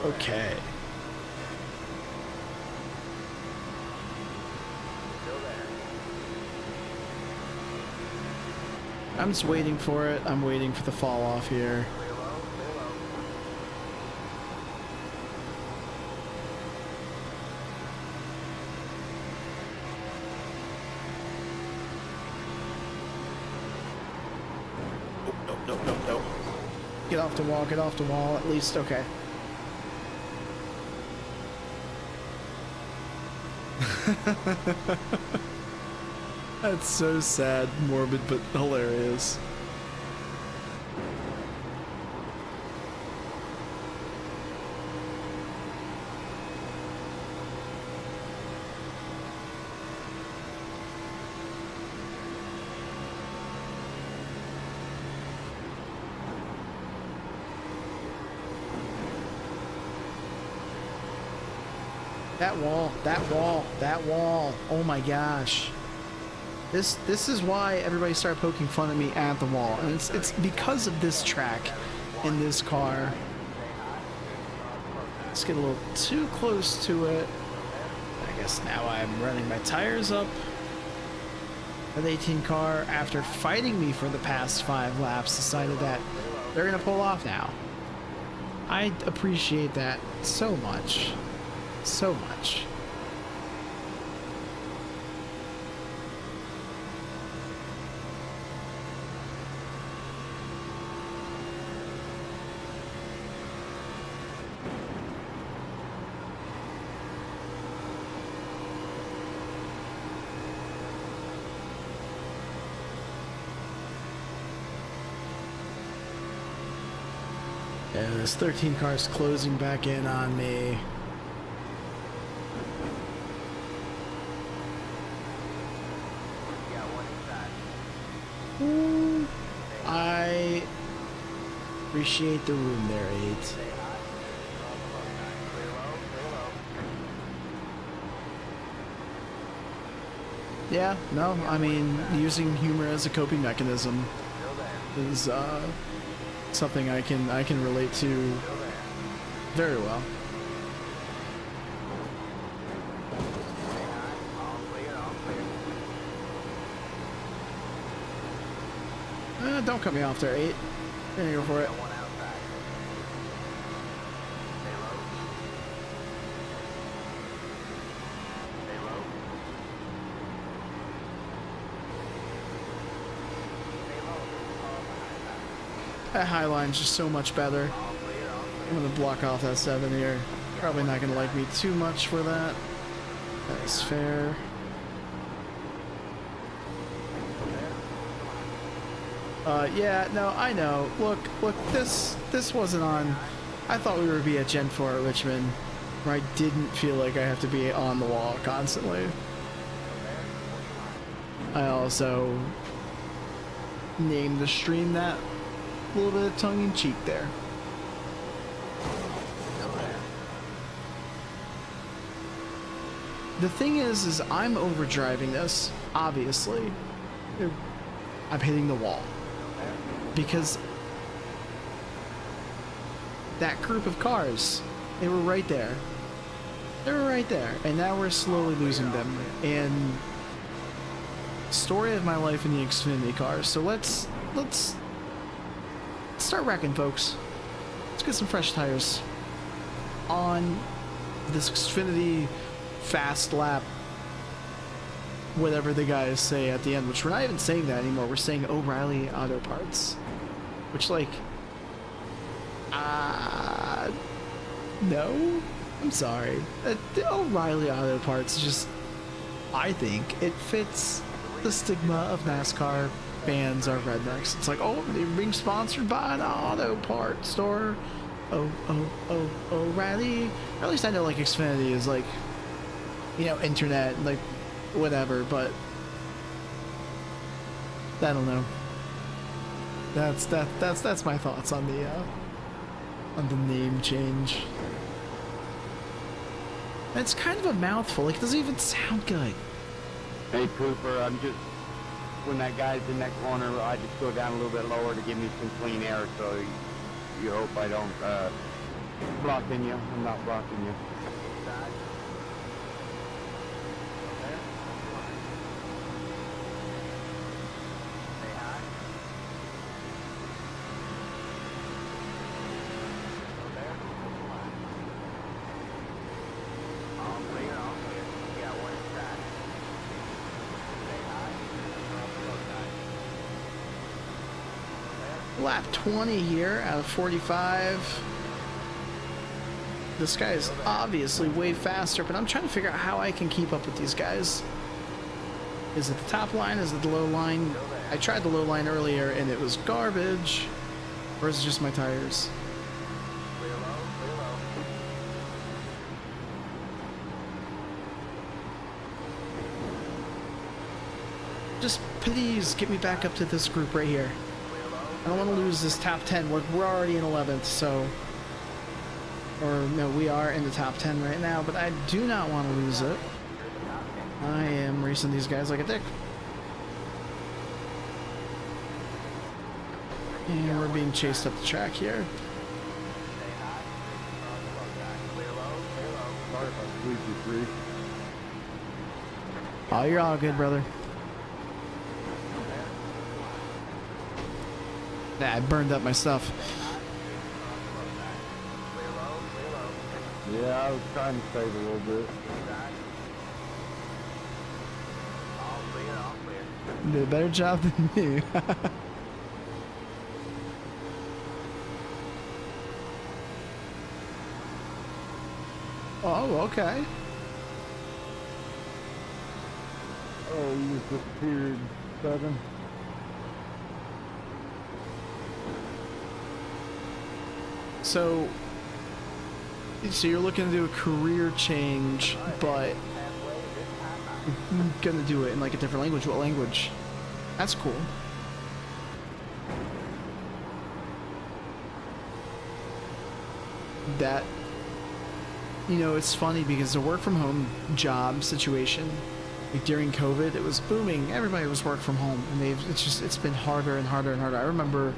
Okay. I'm just waiting for it. I'm waiting for the fall off here. No. Get off the wall, get off the wall, at least, okay. That's so sad, morbid, but hilarious. That wall. Oh my gosh. This is why everybody started poking fun at me at the wall. And it's because of this track in this car. Let's get a little too close to it. I guess now I'm running my tires up. The 18 car, after fighting me for the past 5 laps, decided that they're gonna pull off now. I appreciate that so much. So much. Yeah, this 13 car's closing back in on me. I appreciate the room there, 8. Yeah, no, I mean, using humor as a coping mechanism is something I can relate to very well. Don't cut me off there, 8. There you go for it. That high line's just so much better. I'm gonna block off that 7 here. Probably not gonna like me too much for that. That is fair. Yeah, no, I know. Look, this wasn't on. I thought we were be at Gen 4 at Richmond, where I didn't feel like I have to be on the wall constantly. I also named the stream that. A little bit of tongue-in-cheek there. The thing is I'm overdriving this, obviously. I'm hitting the wall. Because that group of cars, they were right there. They were right there. And now we're slowly losing them. And story of my life in the Xfinity cars. So let's start wrecking, folks. Let's get some fresh tires on this Xfinity fast lap, whatever the guys say at the end, which we're not even saying that anymore. We're saying O'Reilly Auto Parts, which, like, no, I'm sorry. The O'Reilly Auto Parts just, I think it fits the stigma of NASCAR fans are rednecks. It's like, oh, they're being sponsored by an auto parts store. O'Reilly. Or at least I know, like, Xfinity is like, you know, internet, like, whatever, but I don't know. That's my thoughts on the name change. It's kind of a mouthful. Like, it doesn't even sound good. Hey, Cooper, I'm just, when that guy's in that corner, I just go down a little bit lower to give me some clean air, so you hope I don't blocking you. I'm not blocking you. Lap 20 here out of 45. This guy is obviously way faster, but I'm trying to figure out how I can keep up with these guys. Is it the top line? Is it the low line? I tried the low line earlier and it was garbage. Or is it just my tires? Just please get me back up to this group right here. I don't want to lose this top 10. We're already in 11th, so... Or, no, we are in the top 10 right now, but I do not want to lose it. I am racing these guys like a dick. And we're being chased up the track here. Sorry if I squeezed you free. Oh, you're all good, brother. Nah, I burned up my stuff. Yeah, I was trying to save a little bit. Did a better job than you. Oh, okay. Oh, you just disappeared. 7. So you're looking to do a career change, but you're gonna do it in like a different language. What language? That's cool. That, you know, it's funny because the work from home job situation, like during COVID, it was booming. Everybody was work from home, and it's been harder and harder and harder. I remember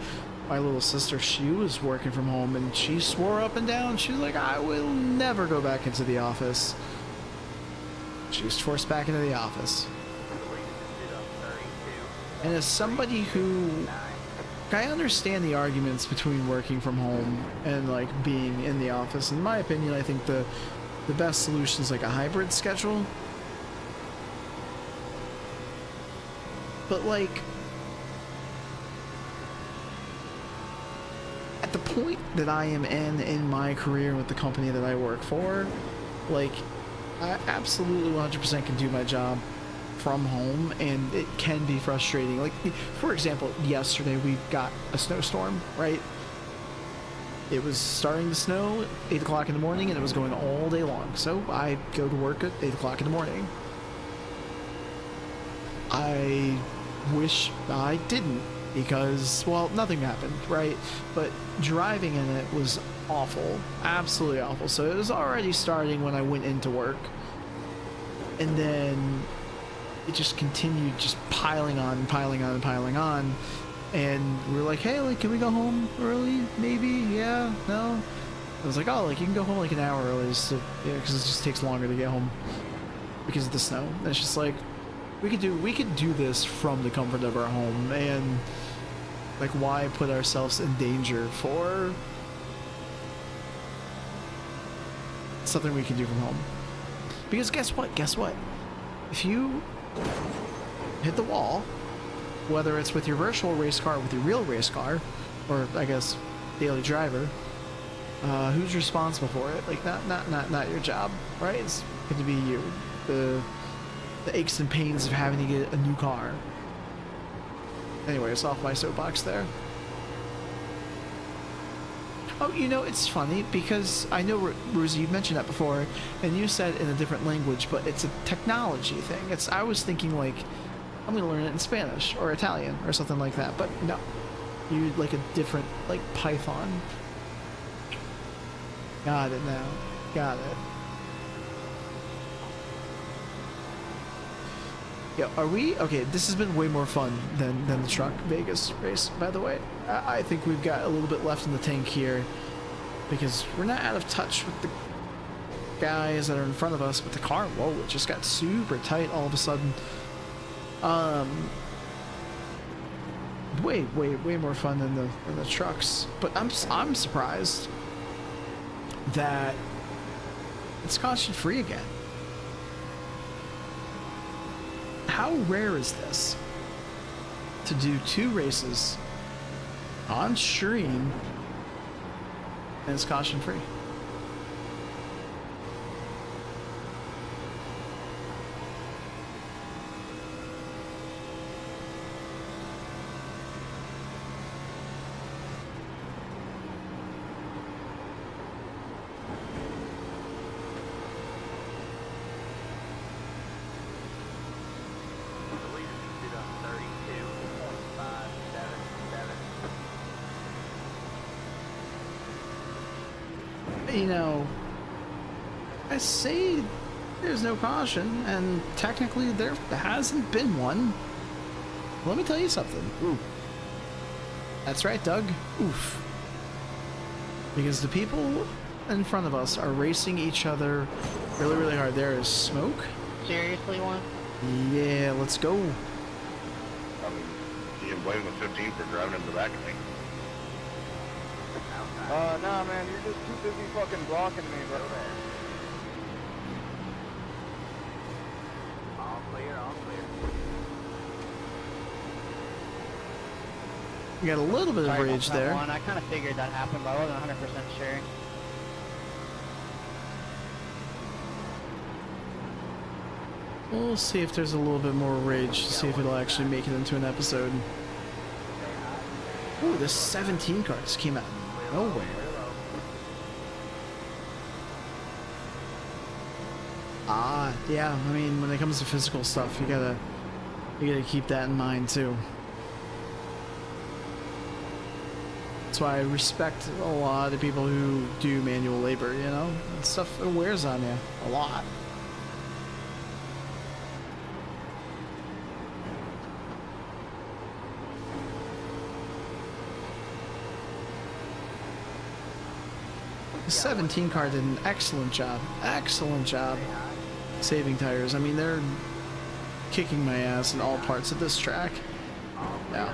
my little sister, she was working from home, and she swore up and down. She was like, I will never go back into the office. She was forced back into the office. And as somebody who, I understand the arguments between working from home and like being in the office. In my opinion, I think the best solution is like a hybrid schedule. But like, at the point that I am in my career with the company that I work for, like, I absolutely 100% can do my job from home, and it can be frustrating. Like, for example, yesterday we got a snowstorm, right? It was starting to snow 8 o'clock in the morning, and it was going all day long. So I go to work at 8 o'clock in the morning. I wish I didn't because, well, nothing happened, right? But driving in it was awful, absolutely awful. So it was already starting when I went into work, and then it just continued just piling on, piling on, piling on. And we were like, hey, like, can we go home early? Maybe, yeah, no. I was like, oh, like, you can go home like an hour early, so, yeah, because it just takes longer to get home because of the snow. And it's just like, we could do this from the comfort of our home, and like, why put ourselves in danger for something we can do from home? Because guess what? Guess what? If you hit the wall, whether it's with your virtual race car or with your real race car, or I guess daily driver, who's responsible for it? Like, not your job, right? It's going to be you. The aches and pains of having to get a new car. Anyways, off my soapbox there. Oh, you know, it's funny because I know, Ruzi, you've mentioned that before, and you said in a different language, but it's a technology thing. I was thinking, like, I'm going to learn it in Spanish or Italian or something like that, but no. You like a different, like, Python. Got it now. Got it. Yeah, are we? Okay, this has been way more fun than the truck Vegas race, by the way. I think we've got a little bit left in the tank here because we're not out of touch with the guys that are in front of us, but the car, whoa, it just got super tight all of a sudden. Way more fun than the trucks. But I'm surprised that it's caution free again. How rare is this to do 2 races on stream and it's caution free? You know, I say there's no caution, and technically there hasn't been one. Let me tell you something. Ooh. That's right, Doug. Oof. Because the people in front of us are racing each other really, really hard. There is smoke. Seriously, one? Yeah, let's go. I mean, you can blame the 15 for driving in the back of me. Nah, man, you're just too busy fucking blocking me, bro. All clear, all clear. You got a little bit of Sorry rage about that there. one. I kind of figured that happened, but I wasn't 100% sure. We'll see if there's a little bit more rage, see if it'll actually make it into an episode. Ooh, this 17 car just came out of nowhere. Ah, yeah, I mean, when it comes to physical stuff, you gotta keep that in mind too. That's why I respect a lot of people who do manual labor, you know? That stuff, it wears on you a lot. The 17 car did an excellent job saving tires. I mean, they're kicking my ass in all parts of this track. Yeah.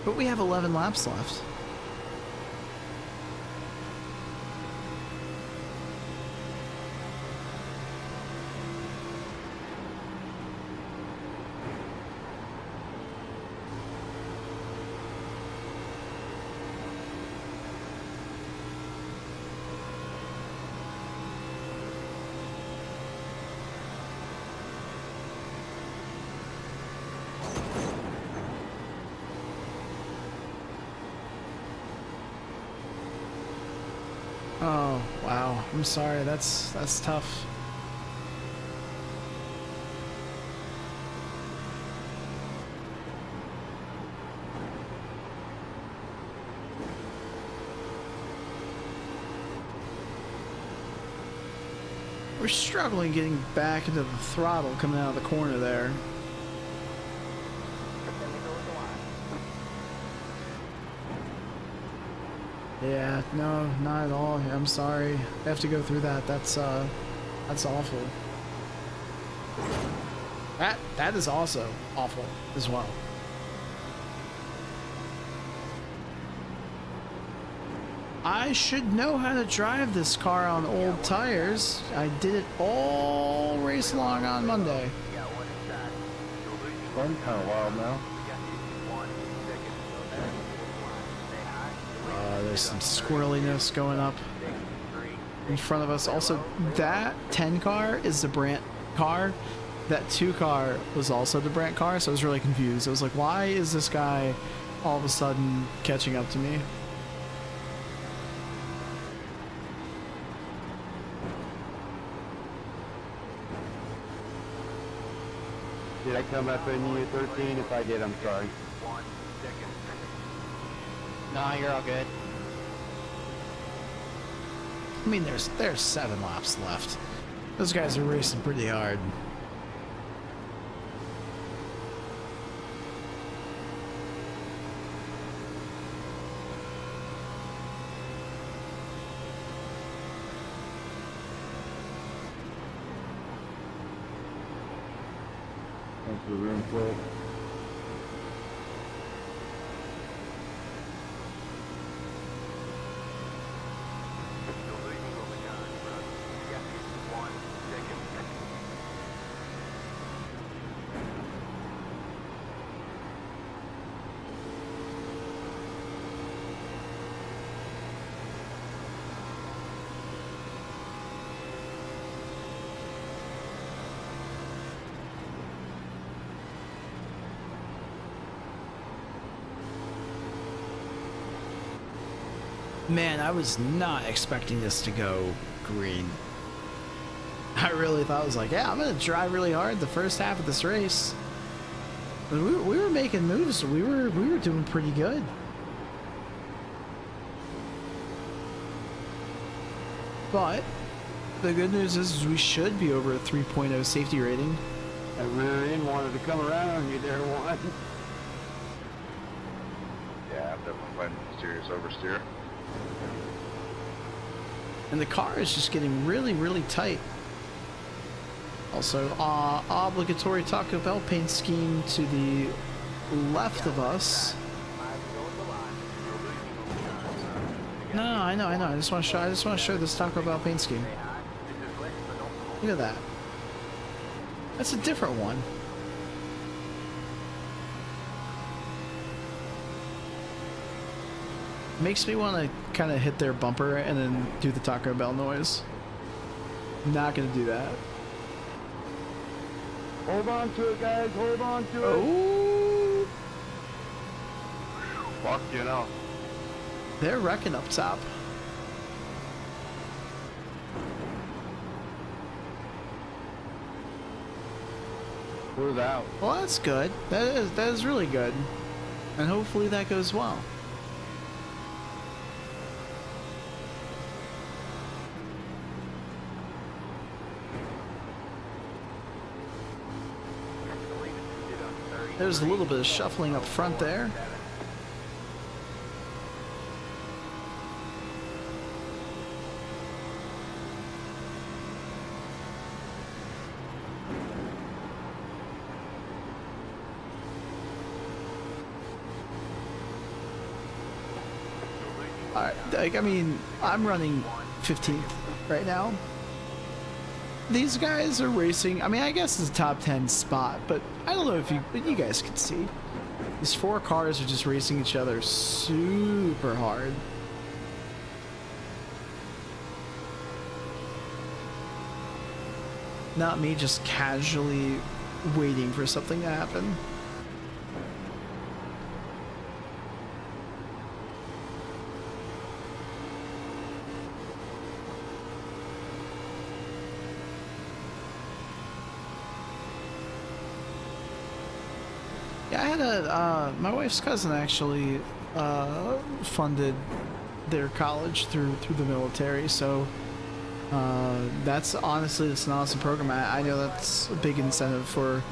But we have 11 laps left. Oh, wow. I'm sorry. That's tough. We're struggling getting back into the throttle coming out of the corner there. Yeah, no, not at all. I'm sorry. I have to go through that. That's awful. That is also awful as well. I should know how to drive this car on old tires. I did it all race long on Monday. Run kind of wild now. There's some squirreliness going up in front of us. Also, that 10 car is the Brandt car. That 2 car was also the Brandt car, so I was really confused. I was like, why is this guy all of a sudden catching up to me? Did I come up in you 13? If I did, I'm sorry. No, you're all good. I mean, there's 7 laps left. Those guys are racing pretty hard. Thanks for the room full. Man, I was not expecting this to go green. I really thought, I was like, yeah, I'm gonna drive really hard the first half of this race. But we were making moves. We were doing pretty good. But the good news is we should be over a 3.0 safety rating. That rear end wanted to come around you there, one. Yeah, I'm definitely playing serious oversteer. And the car is just getting really, really tight. Also, obligatory Taco Bell paint scheme to the left of us. No, I know. I just want to show this Taco Bell paint scheme. Look at that. That's a different one. Makes me want to kind of hit their bumper and then do the Taco Bell noise. Not gonna do that. Hold on to it, guys. Hold on to it. Oh, Fuck, you know. they're wrecking up top. Who's out? Well, that's good. That is really good, and hopefully that goes well. There's a little bit of shuffling up front there. Alright, like, I mean, I'm running 15th right now. These guys are racing. I mean, I guess it's a top 10 spot, but I don't know if you guys can see. These 4 cars are just racing each other super hard. Not me just casually waiting for something to happen. Yeah, I had my wife's cousin actually funded their college through the military, so That's honestly, it's an awesome program. I know that's a big incentive for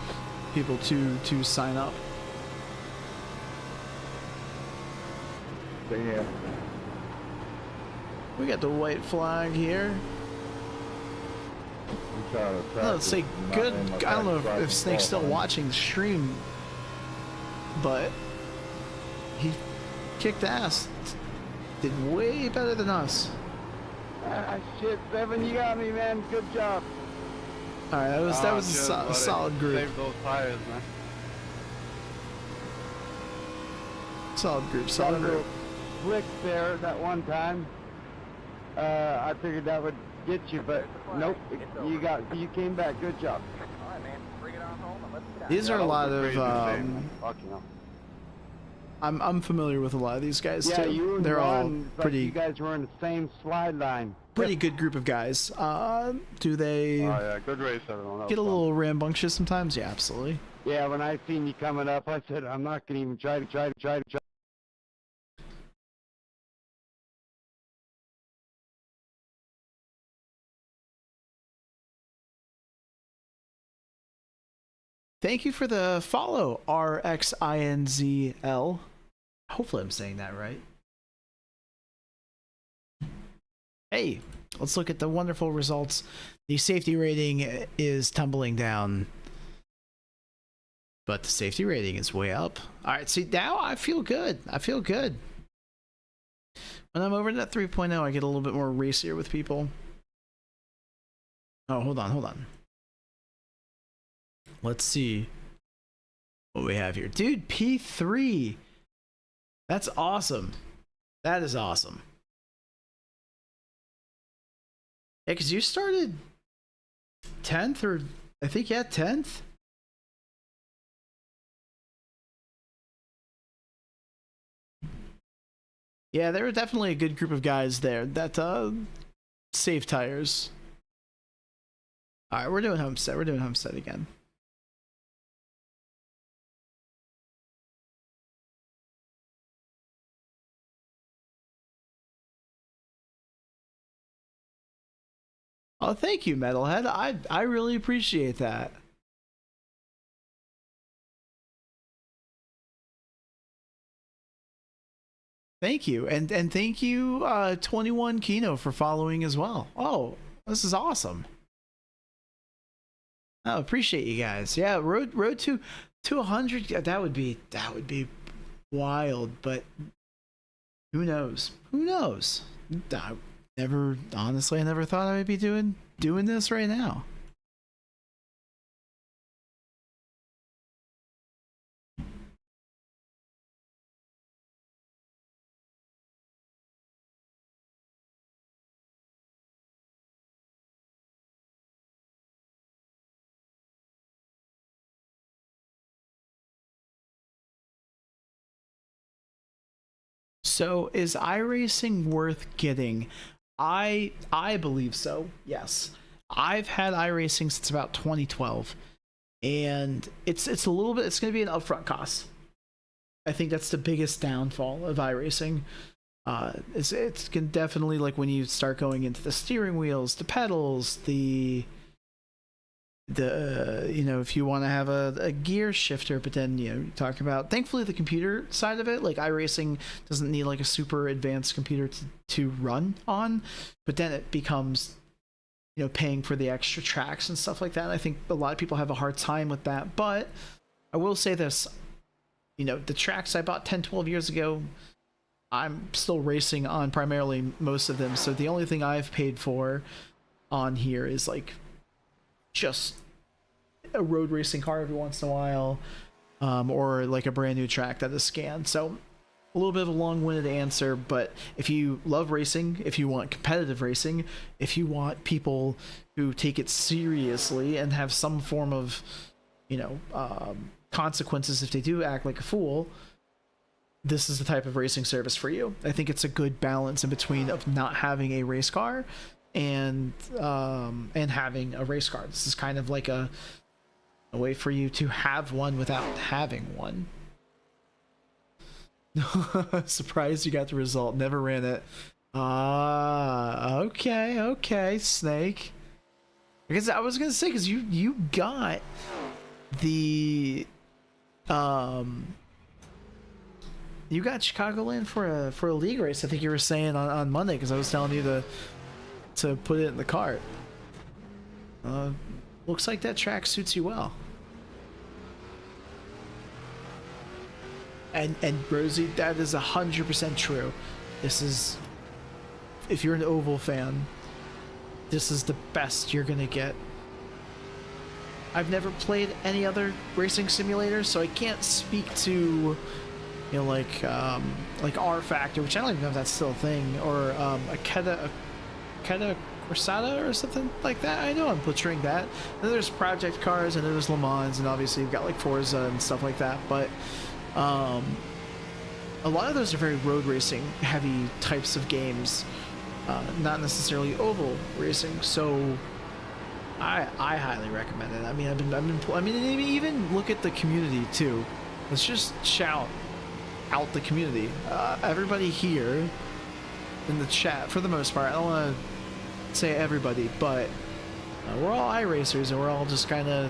people to sign up. So, yeah. We got the white flag here. I'm trying to Oh, let's say good. I don't know if Snake's still watching the stream, but he kicked ass. Did way better than us. Ah, shit, Seven, you got me, man. Good job. All right, that was a solid group. Save those tires, man. Solid group. Got a Solid group. little flick there that one time. I figured that would get you, but nope. You came back. Good job. Alright, man. Bring it on home and let's get out. These are a lot of. Fucking hell. I'm familiar with a lot of these guys Yeah, too. you and They're all Ron, like pretty you guys were in the same slide line. pretty good group of guys. Do they Oh yeah, good race, everyone. That get a was fun. little rambunctious sometimes? Yeah, absolutely. Yeah, when I seen you coming up, I said, I'm not gonna even try to. Thank you for the follow, RXINZL. Hopefully I'm saying that right. Hey, let's look at the wonderful results. The safety rating is tumbling down, but the safety rating is way up. All right, see, now I feel good. I feel good. When I'm over to that 3.0, I get a little bit more racier with people. Oh, hold on. Let's see what we have here. Dude, P3. That's awesome. That is awesome. Yeah, because you started 10th, or I think, yeah, 10th. Yeah, there were definitely a good group of guys there that saved tires. All right, we're doing Homestead. We're doing Homestead again. Oh, thank you, Metalhead. I really appreciate that. Thank you, and thank you, 21 Kino, for following as well. Oh, this is awesome. I appreciate you guys. Yeah, road to 100. That would be wild, but who knows? Who knows? I never thought I would be doing this right now. So is iRacing worth getting? I believe so. Yes. I've had iRacing since about 2012, and it's a little bit, it's going to be an upfront cost. I think that's the biggest downfall of iRacing. It's can definitely, like, when you start going into the steering wheels, the pedals, the if you want to have a gear shifter, but then you talk about, thankfully, the computer side of it, like iRacing doesn't need like a super advanced computer to run on, but then it becomes paying for the extra tracks and stuff like that. I think a lot of people have a hard time with that, but I will say this, the tracks I bought 10-12 years ago, I'm still racing on primarily most of them, so the only thing I've paid for on here is like just a road racing car every once in a while, or like a brand new track that is scanned. So a little bit of a long-winded answer, but if you love racing, if you want competitive racing, if you want people who take it seriously and have some form of consequences if they do act like a fool, this is the type of racing service for you. I think it's a good balance in between of not having a race car and having a race car. This is kind of like a way for you to have one without having one. Surprised you got the result. Never ran it. Okay, okay, Snake. Because I was gonna say, because you got the you got Chicagoland for a league race. I think you were saying on Monday, because I was telling you to put it in the cart. Looks like that track suits you well. And Rosie, that is 100% true. This is, if you're an Oval fan, this is the best you're gonna get. I've never played any other racing simulators, so I can't speak to, you know, like R Factor, which I don't even know if that's still a thing, or Akeda Corsata or something like that. I know I'm butchering that. Then there's Project Cars, and then there's Le Mans, and obviously you've got like Forza and stuff like that. But a lot of those are very road racing heavy types of games, not necessarily oval racing. So I highly recommend it. I mean, I mean, even look at the community too. Let's just shout out the community. Everybody here in the chat, for the most part, I don't want to say everybody, but we're all iRacers, and we're all just kind of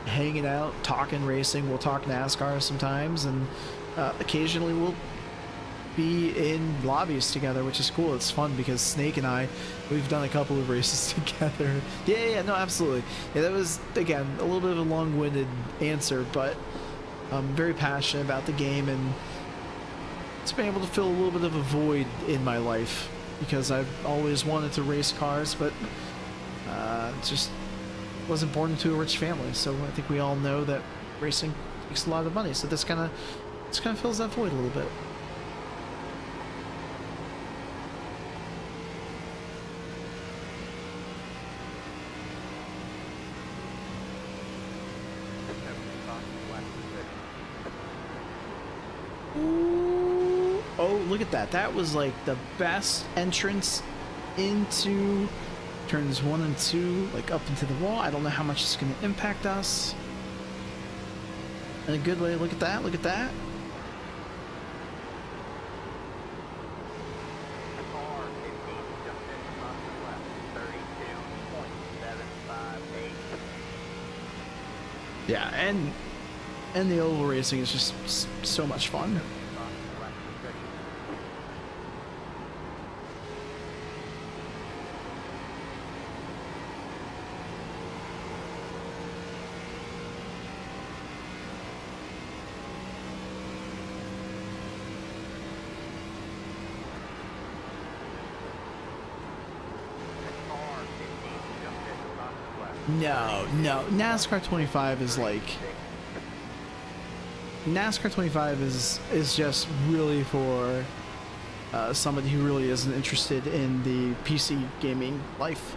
hanging out, talking racing. We'll talk NASCAR sometimes, and occasionally we'll be in lobbies together, which is cool. It's fun because Snake and we've done a couple of races together. Yeah, no, absolutely. Yeah, that was, again, a little bit of a long-winded answer, but I'm very passionate about the game, and it's been able to fill a little bit of a void in my life, because I've always wanted to race cars, but just wasn't born into a rich family. So I think we all know that racing takes a lot of money. So this kind of fills that void a little bit. Ooh. Oh, look at that. That was like the best entrance into turns 1 and 2, like up into the wall. I don't know how much it's going to impact us. In a good way. Look at that. Look at that. Car 15 just in front of left, 32.758. Yeah, and the oval racing is just so much fun. No, NASCAR 25 is like, NASCAR 25 is just really for somebody who really isn't interested in the PC gaming life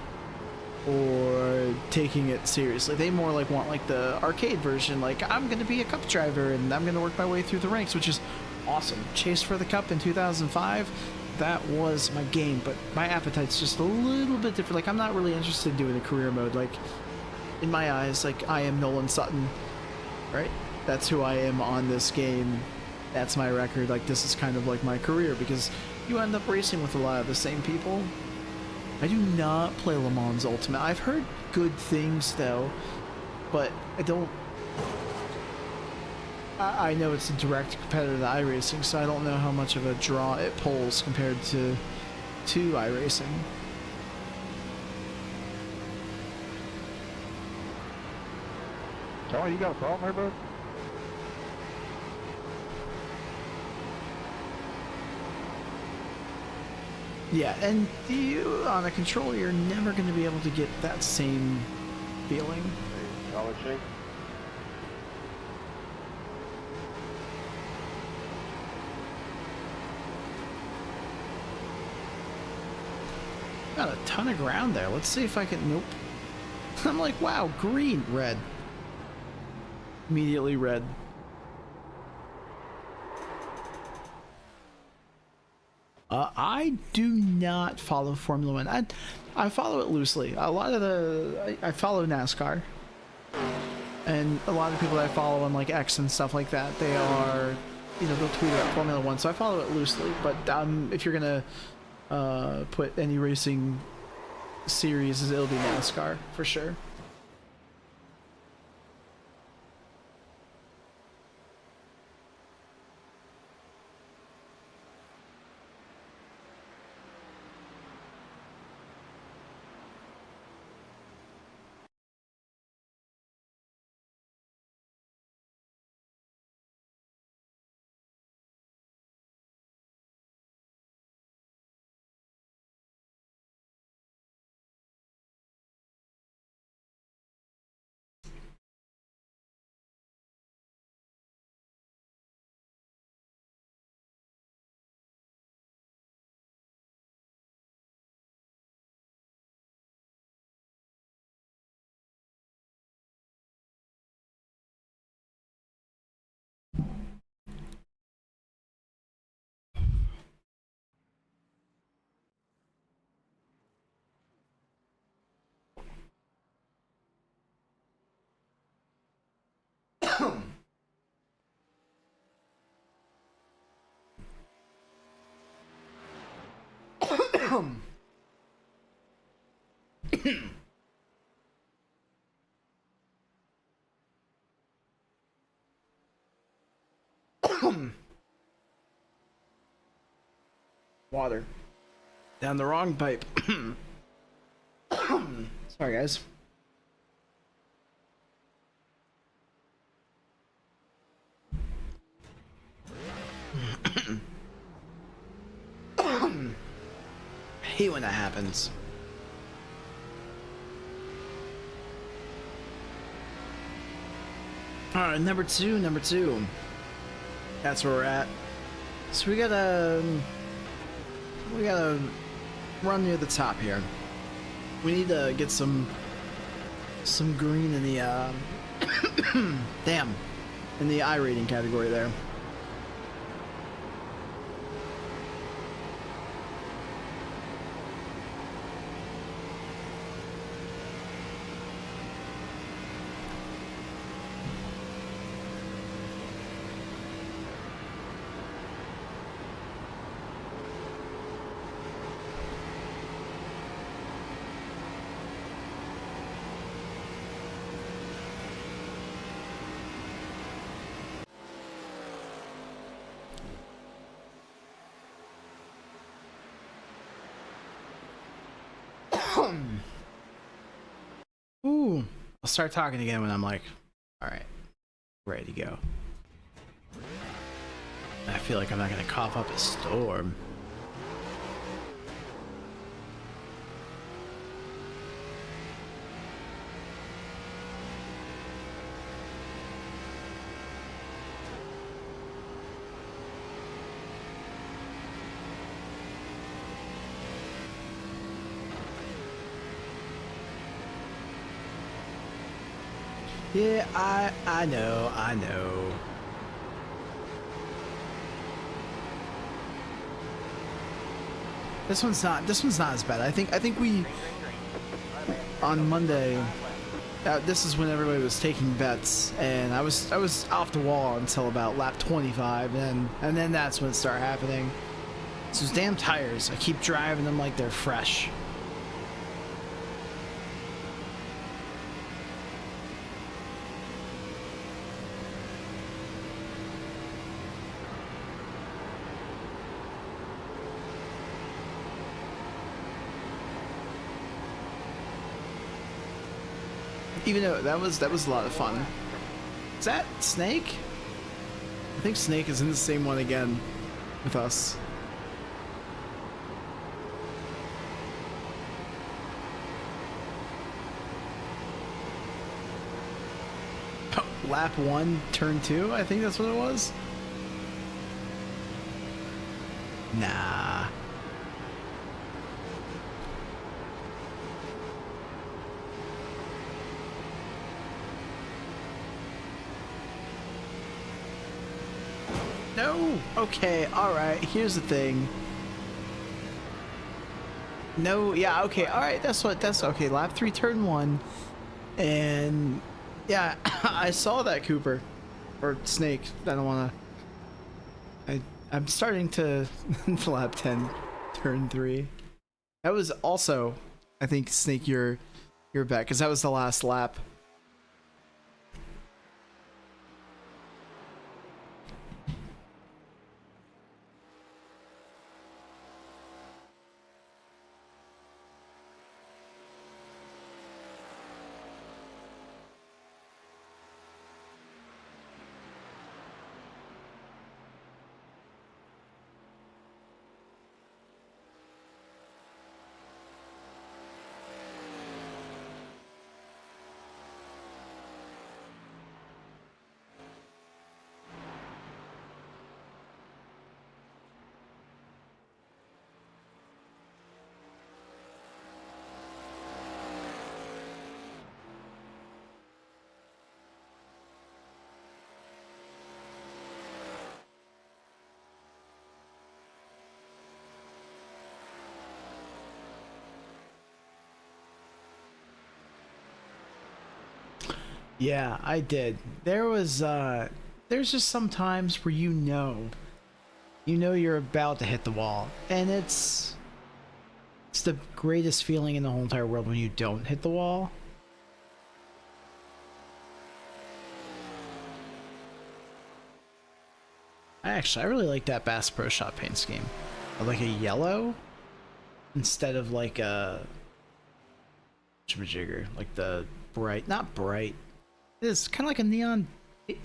or taking it seriously. They more like want like the arcade version, like I'm gonna be a cup driver and I'm gonna work my way through the ranks, which is awesome. Chase for the Cup in 2005, that was my game, but my appetite's just a little bit different. Like I'm not really interested in doing a career mode. Like in my eyes, like I am Nolan Sutton, right? That's who I am on this game. That's my record. Like this is kind of like my career, because you end up racing with a lot of the same people. I do not play Le Mans Ultimate. I've heard good things though, but I don't. I know it's a direct competitor to iRacing, so I don't know how much of a draw it pulls compared to iRacing. Charlie, you got a problem there, bud? Yeah, and you on a controller, you're never going to be able to get that same feeling. Dollar shake. Got a ton of ground there. Let's see if I can. Nope. I'm like, wow, green, red. Immediately red. I do not follow Formula One. I follow it loosely. A lot of I follow NASCAR, and a lot of people that I follow on like X and stuff like that, they are you know, they'll tweet about Formula One, so I follow it loosely. But if you're gonna put any racing series, it'll be NASCAR for sure. Water. Down the wrong pipe. Sorry, guys. I hate when that happens. Alright, number two. That's where we're at. So we gotta run near the top here. We need to get some green in the damn, in the I rating category there. Ooh, I'll start talking again when I'm like, all right, ready to go. I feel like I'm not gonna cough up a storm. Yeah, I know. This one's not as bad. I think we on Monday. This is when everybody was taking bets, and I was off the wall until about lap 25, and then that's when it started happening. It's those damn tires. I keep driving them like they're fresh. Even though that was a lot of fun. Is that Snake? I think Snake is in the same one again with us. Oh, lap 1, turn 2, I think that's what it was. Nah. No! Okay, alright, here's the thing. No, yeah, okay, alright, that's okay, lap 3, turn 1. And, yeah, I saw that Cooper. Or Snake, I don't wanna... I'm starting to lap 10, turn 3. That was also, I think, Snake, your bet, because that was the last lap. Yeah, I did. There's just some times where you know you're about to hit the wall, and it's the greatest feeling in the whole entire world when you don't hit the wall. I really like that Bass Pro Shop paint scheme. I like a yellow instead of like a jigger, like the bright, not bright. It's kind of like a neon.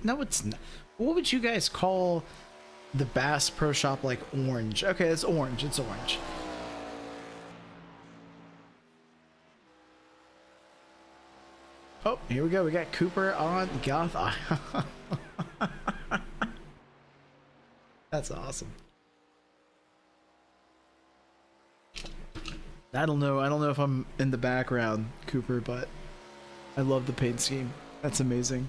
No, it's not. What would you guys call the Bass Pro Shop, like orange? Okay, it's orange. It's orange. Oh, here we go. We got Cooper on Goth. That's awesome. I don't know if I'm in the background, Cooper, but I love the paint scheme. That's amazing.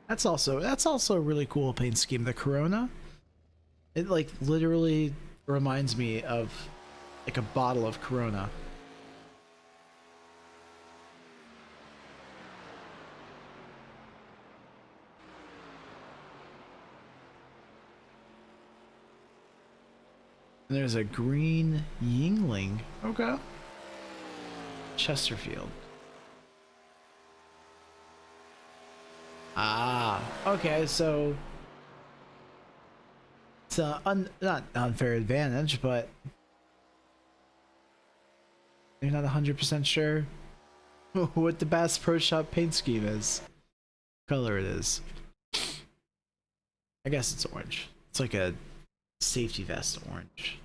That's also a really cool paint scheme. The Corona. It like literally reminds me of like a bottle of Corona. And there's a green Yingling. Okay. Chesterfield. Ah, okay, so it's not unfair advantage, but you're not 100% sure what the Bass Pro Shop paint scheme is. What color it is. I guess it's orange. It's like a safety vest orange.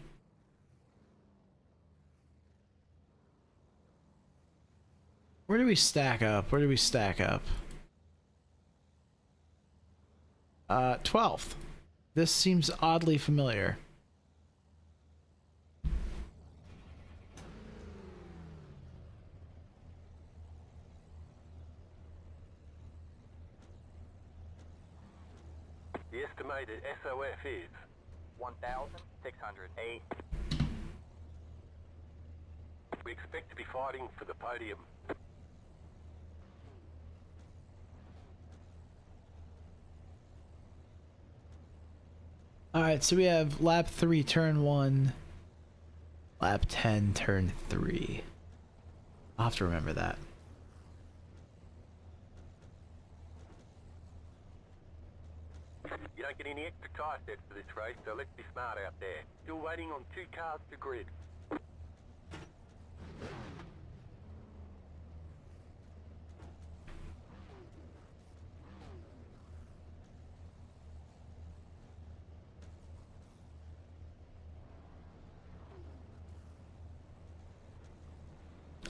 Where do we stack up? 12th. This seems oddly familiar. The estimated SOF is 1,608. we expect to be fighting for the podium. Alright, so we have lap 3, turn 1, lap 10, turn 3. I'll have to remember that. You don't get any extra tyre sets for this race, so let's be smart out there. Still waiting on 2 cars to grid.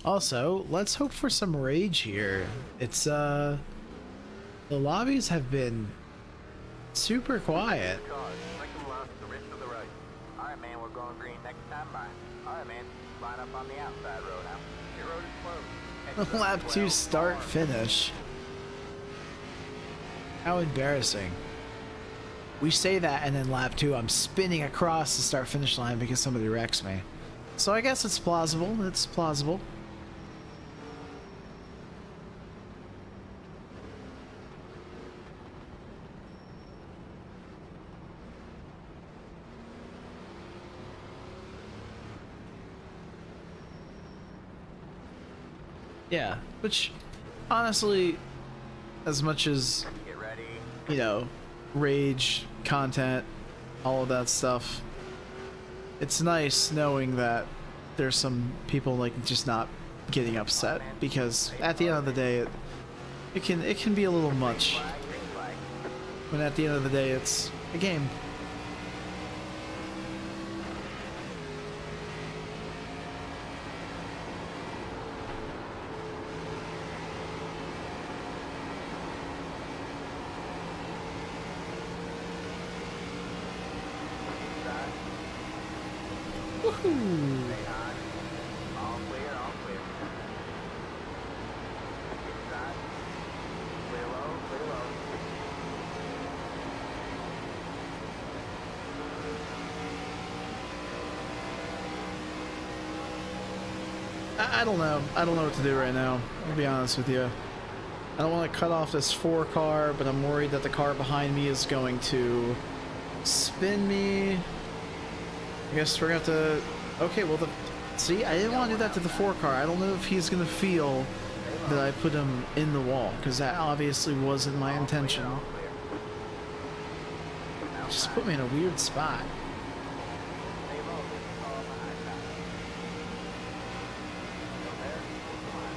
Also, let's hope for some rage here. It's the lobbies have been super quiet. Cars, make them last the rest of the race. Alright, man, we're going green next time by. Alright, man, line up on the outside road now. Your road is closed. Lap 2 start finish. How embarrassing. We say that and then lap 2 I'm spinning across the start finish line because somebody wrecks me. So I guess it's plausible. It's plausible. Yeah, which honestly, as much as, Get ready. you know, rage, content, all of that stuff, it's nice knowing that there's some people like just not getting upset, because at the end of the day it can be a little much Flag, green flag. when at the end of the day it's a game. Woohoo! Stay high. All clear, all clear. Inside. Clear low, clear low. I don't know. I don't know what to do right now. I'll be honest with you. I don't want to cut off this 4 car, but I'm worried that the car behind me is going to spin me. I guess we're gonna have to. Okay, well, see, I didn't want to do that to the 4 car. I don't know if he's gonna feel that I put him in the wall, because that obviously wasn't my intention. All clear. Just put me in a weird spot. Stay low. All behind that. Still there? Come on.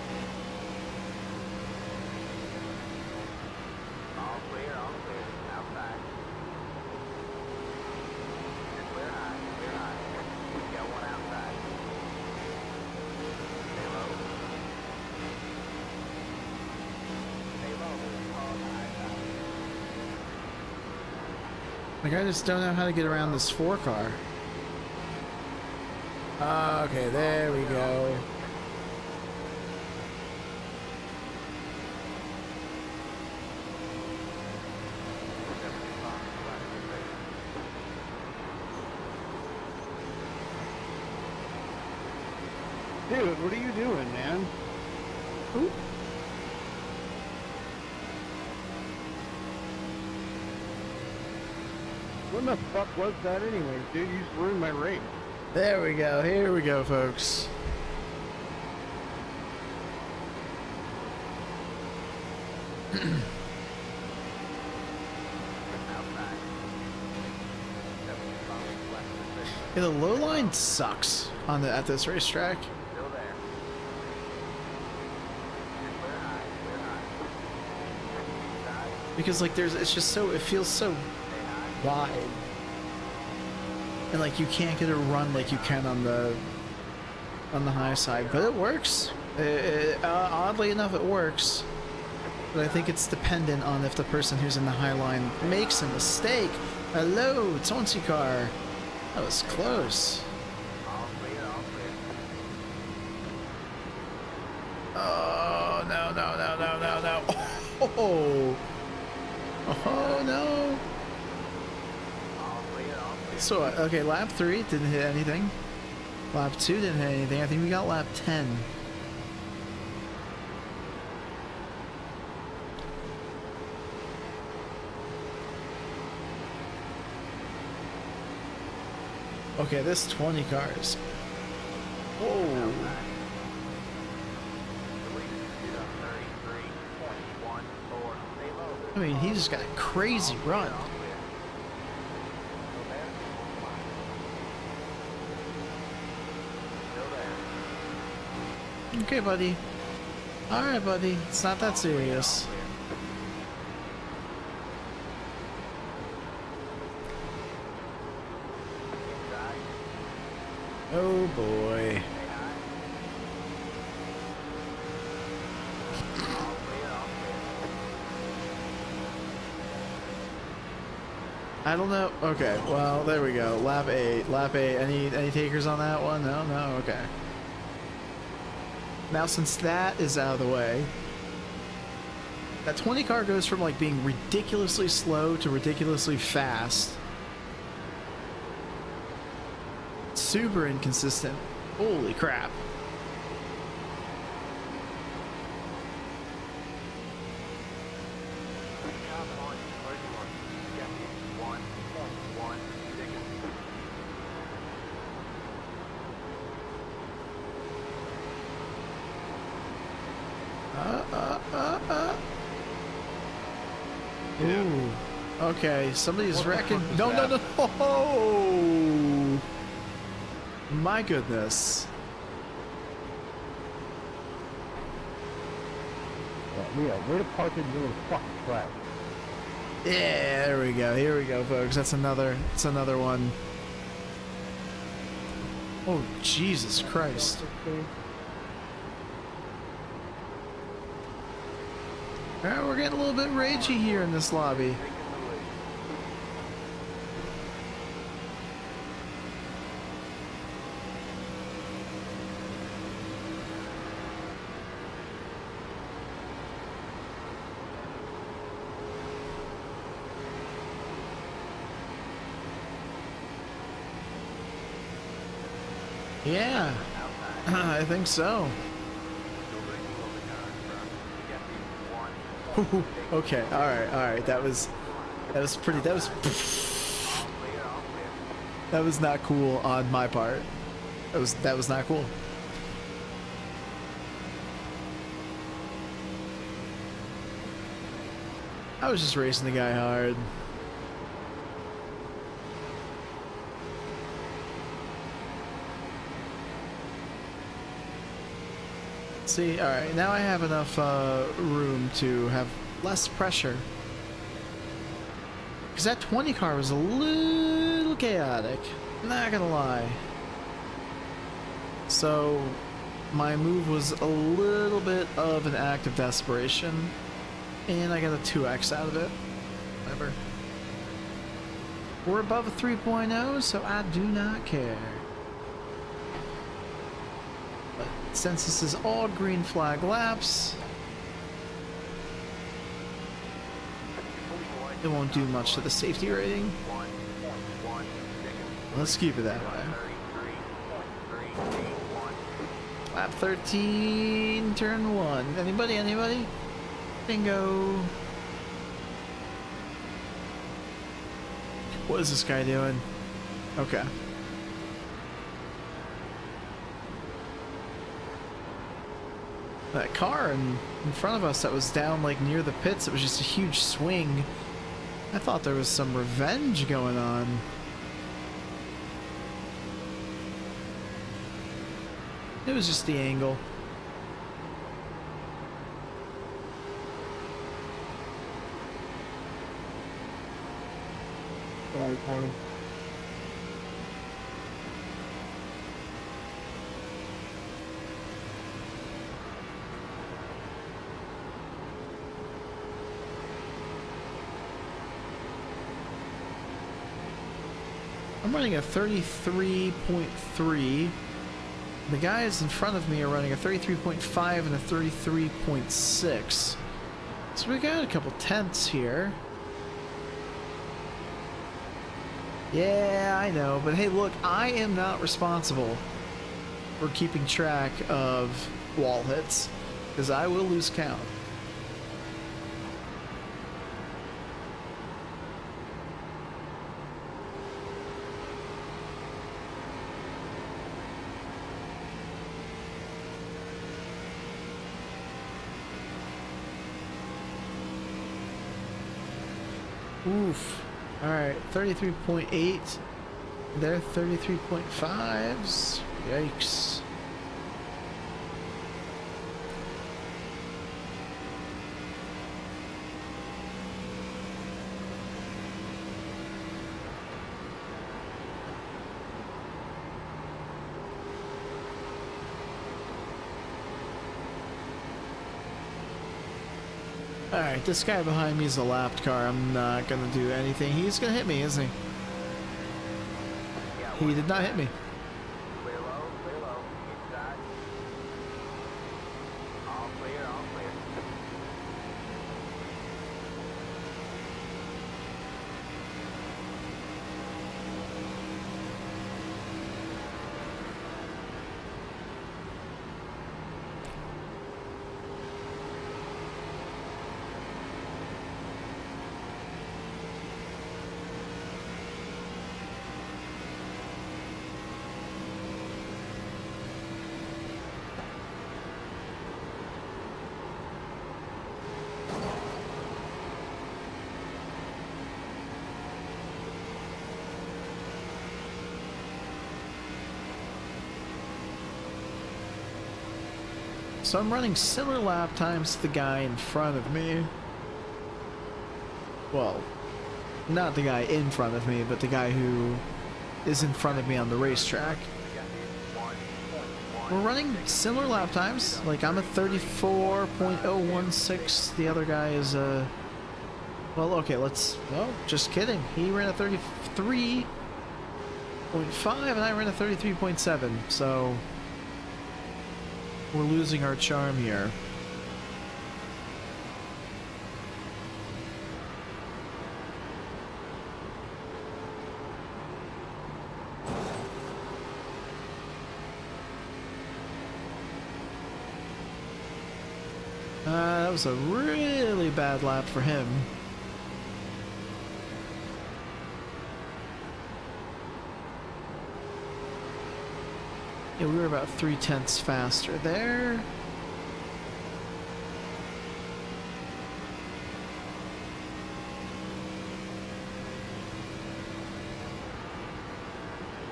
All clear, all clear. Outside. Clear high, clear high. Got one outside. Stay low. Stay low. All behind that. Like, I just don't know how to get around this 4 car. Okay, there we go. Dude, what are you doing, man? Oop. What the fuck was that anyway, dude? You just ruined my race. There we go. Here we go, folks. Yeah, the low line sucks on the at this racetrack. Still there. Clear high, clear high. Inside. Because like it's just so, it feels so Stay high. wide. And like you can't get a run like you can on the high side, but it works. Oddly enough, it works. But I think it's dependent on if the person who's in the high line makes a mistake. Hello, Tonsi car. That was close. All clear, all clear. Oh no no no no no no! Oh, oh no! All clear, all clear. So okay, lap 3 didn't hit anything. Lap 2 didn't hit anything. I think we got lap 10. Okay, this 20 cars. Whoa. I mean, he just got a crazy run. Okay, buddy. Alright, buddy. It's not that serious. Oh boy. I don't know. Okay, well, there we go. Lap 8. Lap 8. Any takers on that one? No, no, okay. Now, since that is out of the way, that 20 car goes from like being ridiculously slow to ridiculously fast. Super inconsistent. Holy crap. Okay, somebody's wrecking. No, no, no. Oh, my goodness. Yeah, way to park in your fucking trash. Yeah, there we go. Here we go, folks. That's another one. Oh, Jesus Christ. Alright, we're getting a little bit ragey here in this lobby. Yeah, I think so. Okay, alright, that was pretty, that was not cool on my part. That was not cool. I was just racing the guy hard. See, alright, now I have enough room to have less pressure. Because that 20 car was a little chaotic, not gonna lie. So, my move was a little bit of an act of desperation, and I got a 2x out of it. Whatever. We're above a 3.0, so I do not care. Since this is all green flag laps, it won't do much to the safety rating. Let's keep it that way. Lap 13, turn 1. Anybody? Bingo. What is this guy doing? Okay. That car in front of us that was down like near the pits, it was just a huge swing. I thought there was some revenge going on. It was just the angle. Sorry, Tony. I'm running a 33.3. The guys in front of me are running a 33.5 and a 33.6. So we got a couple tenths here. Yeah, I know, but hey, look, I am not responsible for keeping track of wall hits, because I will lose count. Oof. Alright, 33.8. They're 33.5s. Yikes. Alright, this guy behind me is a lapped car. I'm not gonna do anything. He's gonna hit me, isn't he? He did not hit me. Clear low, inside. All clear, all clear. So I'm running similar lap times to the guy in front of me. Well, not the guy in front of me, but the guy who is in front of me on the racetrack. We're running similar lap times. Like, I'm at 34.016. The other guy is, well, okay, well, just kidding. He ran a 33.5 and I ran a 33.7. So, we're losing our charm here. That was a really bad lap for him. Yeah, we were about 0.3 faster there.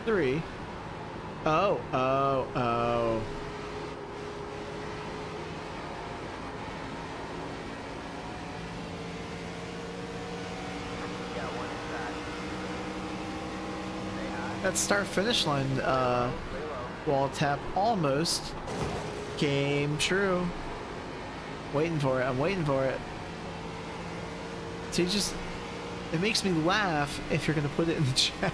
Three. Oh. That start finish line wall tap almost came true. Waiting for it. I'm waiting for it. So it makes me laugh if you're gonna put it in the chat.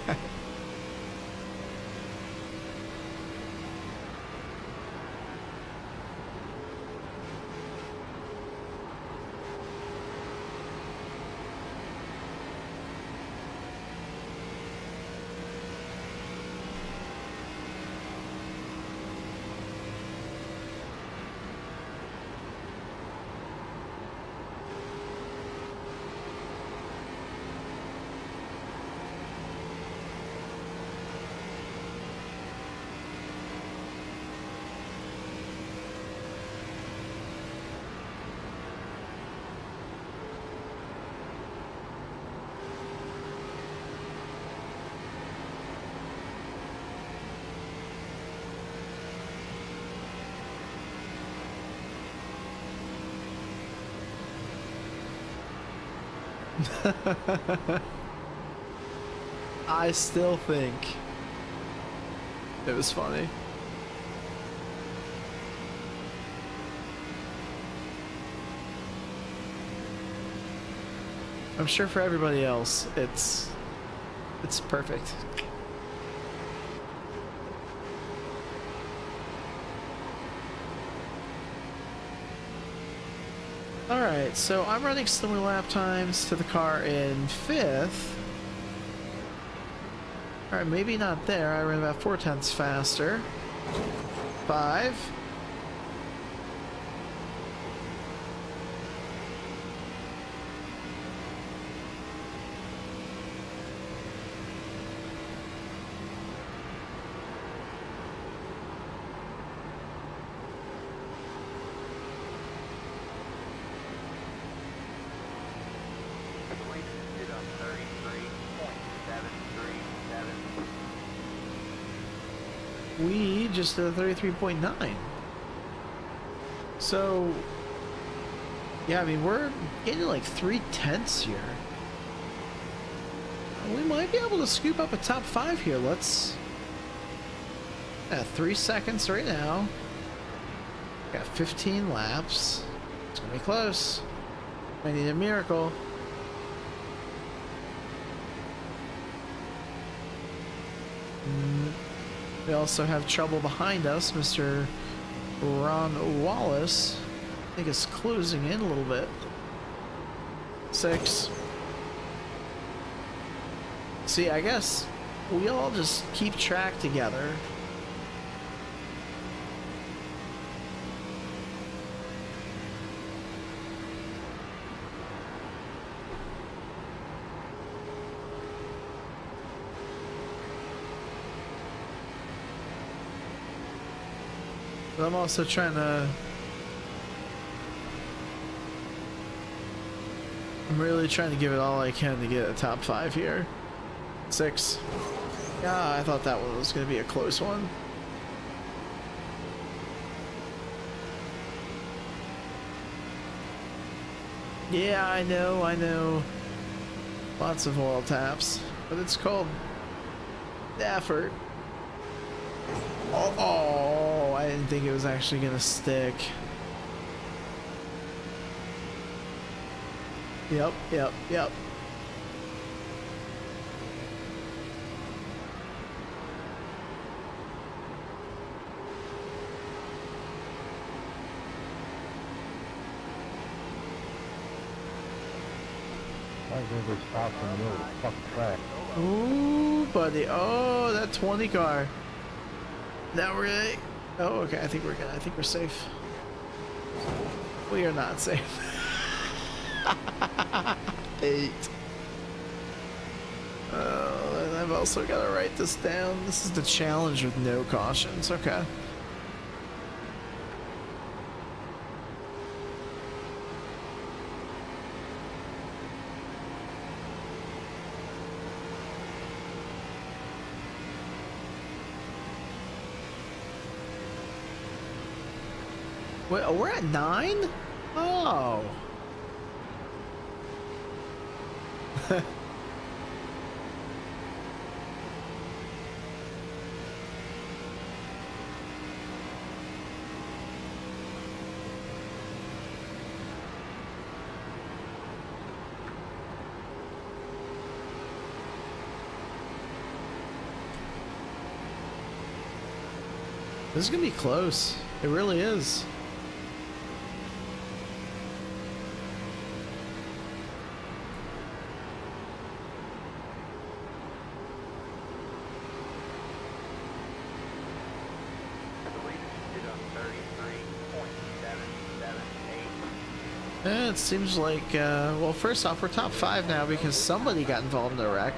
I still think it was funny. I'm sure for everybody else, it's perfect. Alright, so I'm running similar lap times to the car in 5th. Alright, maybe not there. I ran about 0.4 faster. 5. We just did a 33.9. So, yeah, I mean, we're getting like 0.3 here. We might be able to scoop up a top 5 here. Let's... at 3 seconds right now. Got 15 laps. It's gonna be close. I need a miracle. We also have trouble behind us. Mr. Ron Wallace, I think, is closing in a little bit. 6. See, I guess we all just keep track together. But I'm also trying to... I'm really trying to give it all I can to get a top 5 here. 6. Yeah, I thought that one was going to be a close one. Yeah, I know, I know. Lots of oil taps, but it's called effort. Oh, I didn't think it was actually gonna stick. Yep, yep, yep. Why is everybody stopped in the middle of the fucking track? Ooh, buddy. Oh, that 20 car. Now we're... Oh, okay. I think we're good. I think we're safe. We are not safe. 8. Oh, and I've also got to write this down. This is the challenge with no cautions. Okay. Wait, oh, we're at 9? Oh. This is gonna be close. It really is. It seems like, well, first off, we're top 5 now because somebody got involved in a wreck.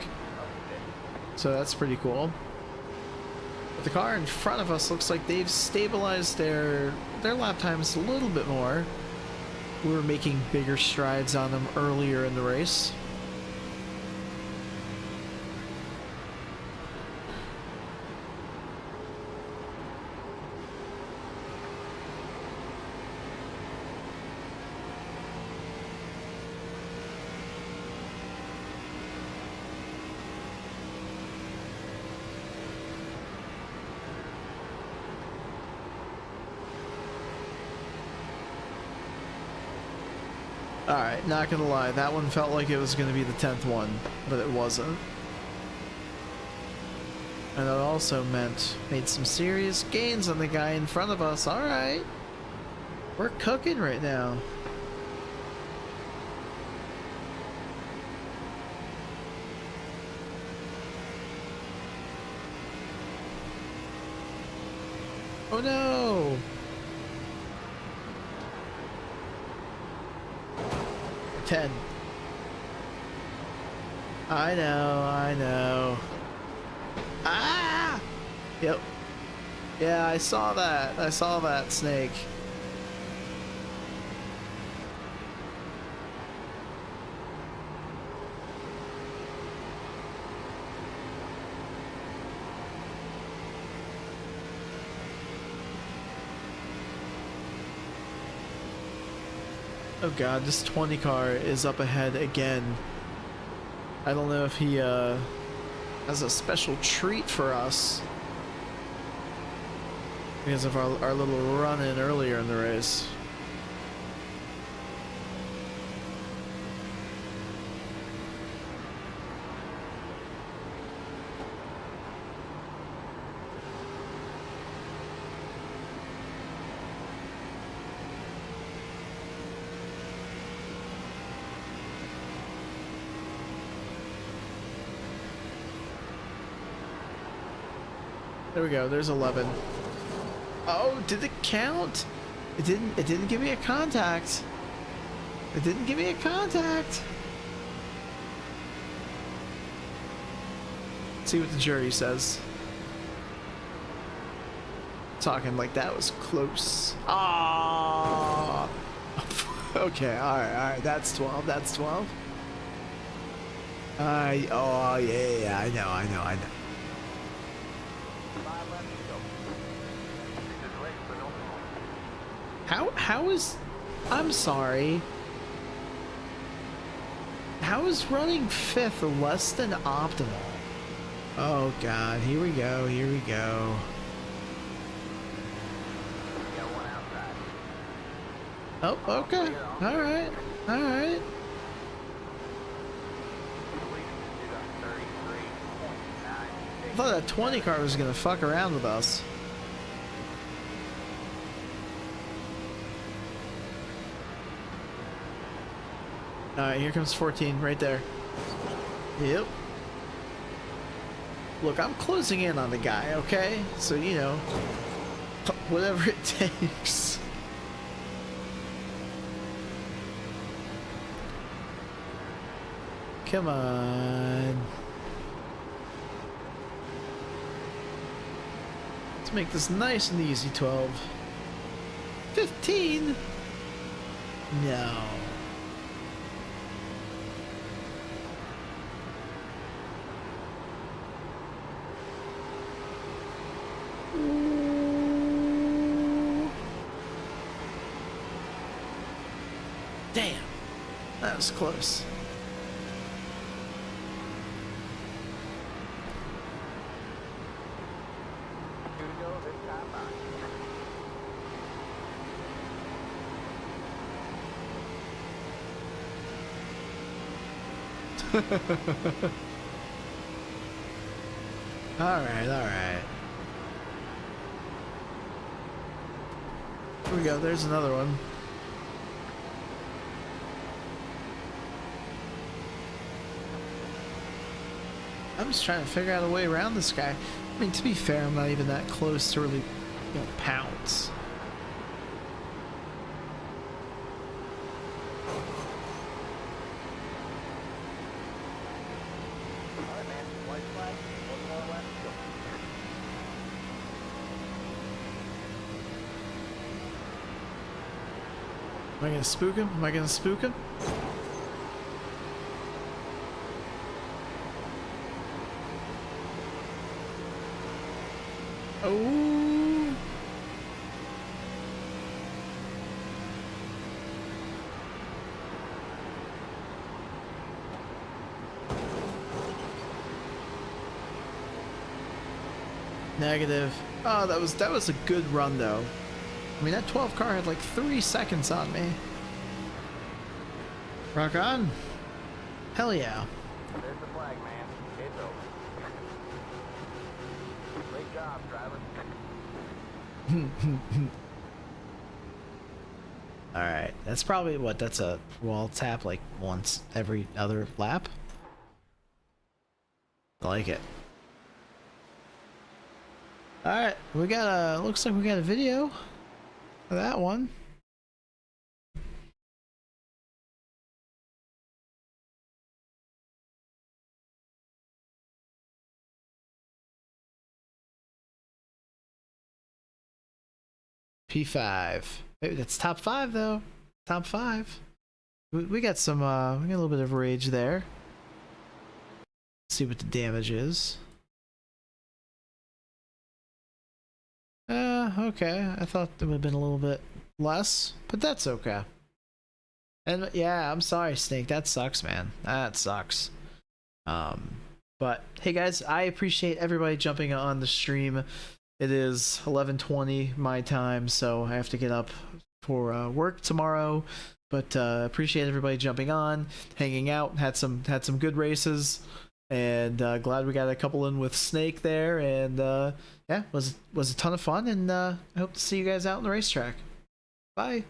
So that's pretty cool. But the car in front of us looks like they've stabilized their lap times a little bit more. We were making bigger strides on them earlier in the race. Alright, not gonna lie, that one felt like it was gonna be the 10th one, but it wasn't. And that also made some serious gains on the guy in front of us. Alright. We're cooking right now. Oh no! 10. I know. Ah! Yep. Yeah, I saw that snake. Oh god, this 20 car is up ahead again. I don't know if he has a special treat for us because of our little run-in earlier in the race. There we go. There's 11. Oh, did it count? It didn't. It didn't give me a contact. It didn't give me a contact. Let's see what the jury says. Talking like that was close. Ah. Okay. All right. That's 12. That's 12. Oh yeah. I know. How is... I'm sorry. How is running 5th less than optimal? Oh god, here we go, here we go. Got one outside. Oh, okay. Alright, alright. Police is on 33.9. I thought that 20 car was gonna fuck around with us. Alright, here comes 14, right there. Yep. Look, I'm closing in on the guy, okay? So, you know, whatever it takes. Come on. Let's make this nice and easy, 12. 15? No. Damn, that was close. Two to go this time by. Alright, alright. Here we go, there's another one. I'm just trying to figure out a way around this guy. I mean, to be fair, I'm not even that close to really, you know, pounce. Alright, man. White flag. One more left to go. Am I gonna spook him? Am I gonna spook him? Oh. Negative. Oh, that was a good run though. I mean, that 12 car had like 3 seconds on me. Rock on. Hell yeah. There's the flag, man. It's over. Great job, driver. Alright, that's probably what, that's a wall tap like once every other lap? I like it. Alright, we got a, looks like we got a video of that one. P5. Maybe that's top 5 though. Top 5. We got some we got a little bit of rage there. See what the damage is. Okay. I thought it would have been a little bit less, but that's okay. And yeah, I'm sorry, Snake. That sucks, man. That sucks. But hey guys, I appreciate everybody jumping on the stream. It is 11:20 my time, so I have to get up for work tomorrow. But appreciate everybody jumping on, hanging out. Had some good races, and glad we got a couple in with Snake there. And yeah, was a ton of fun. And I hope to see you guys out on the racetrack. Bye.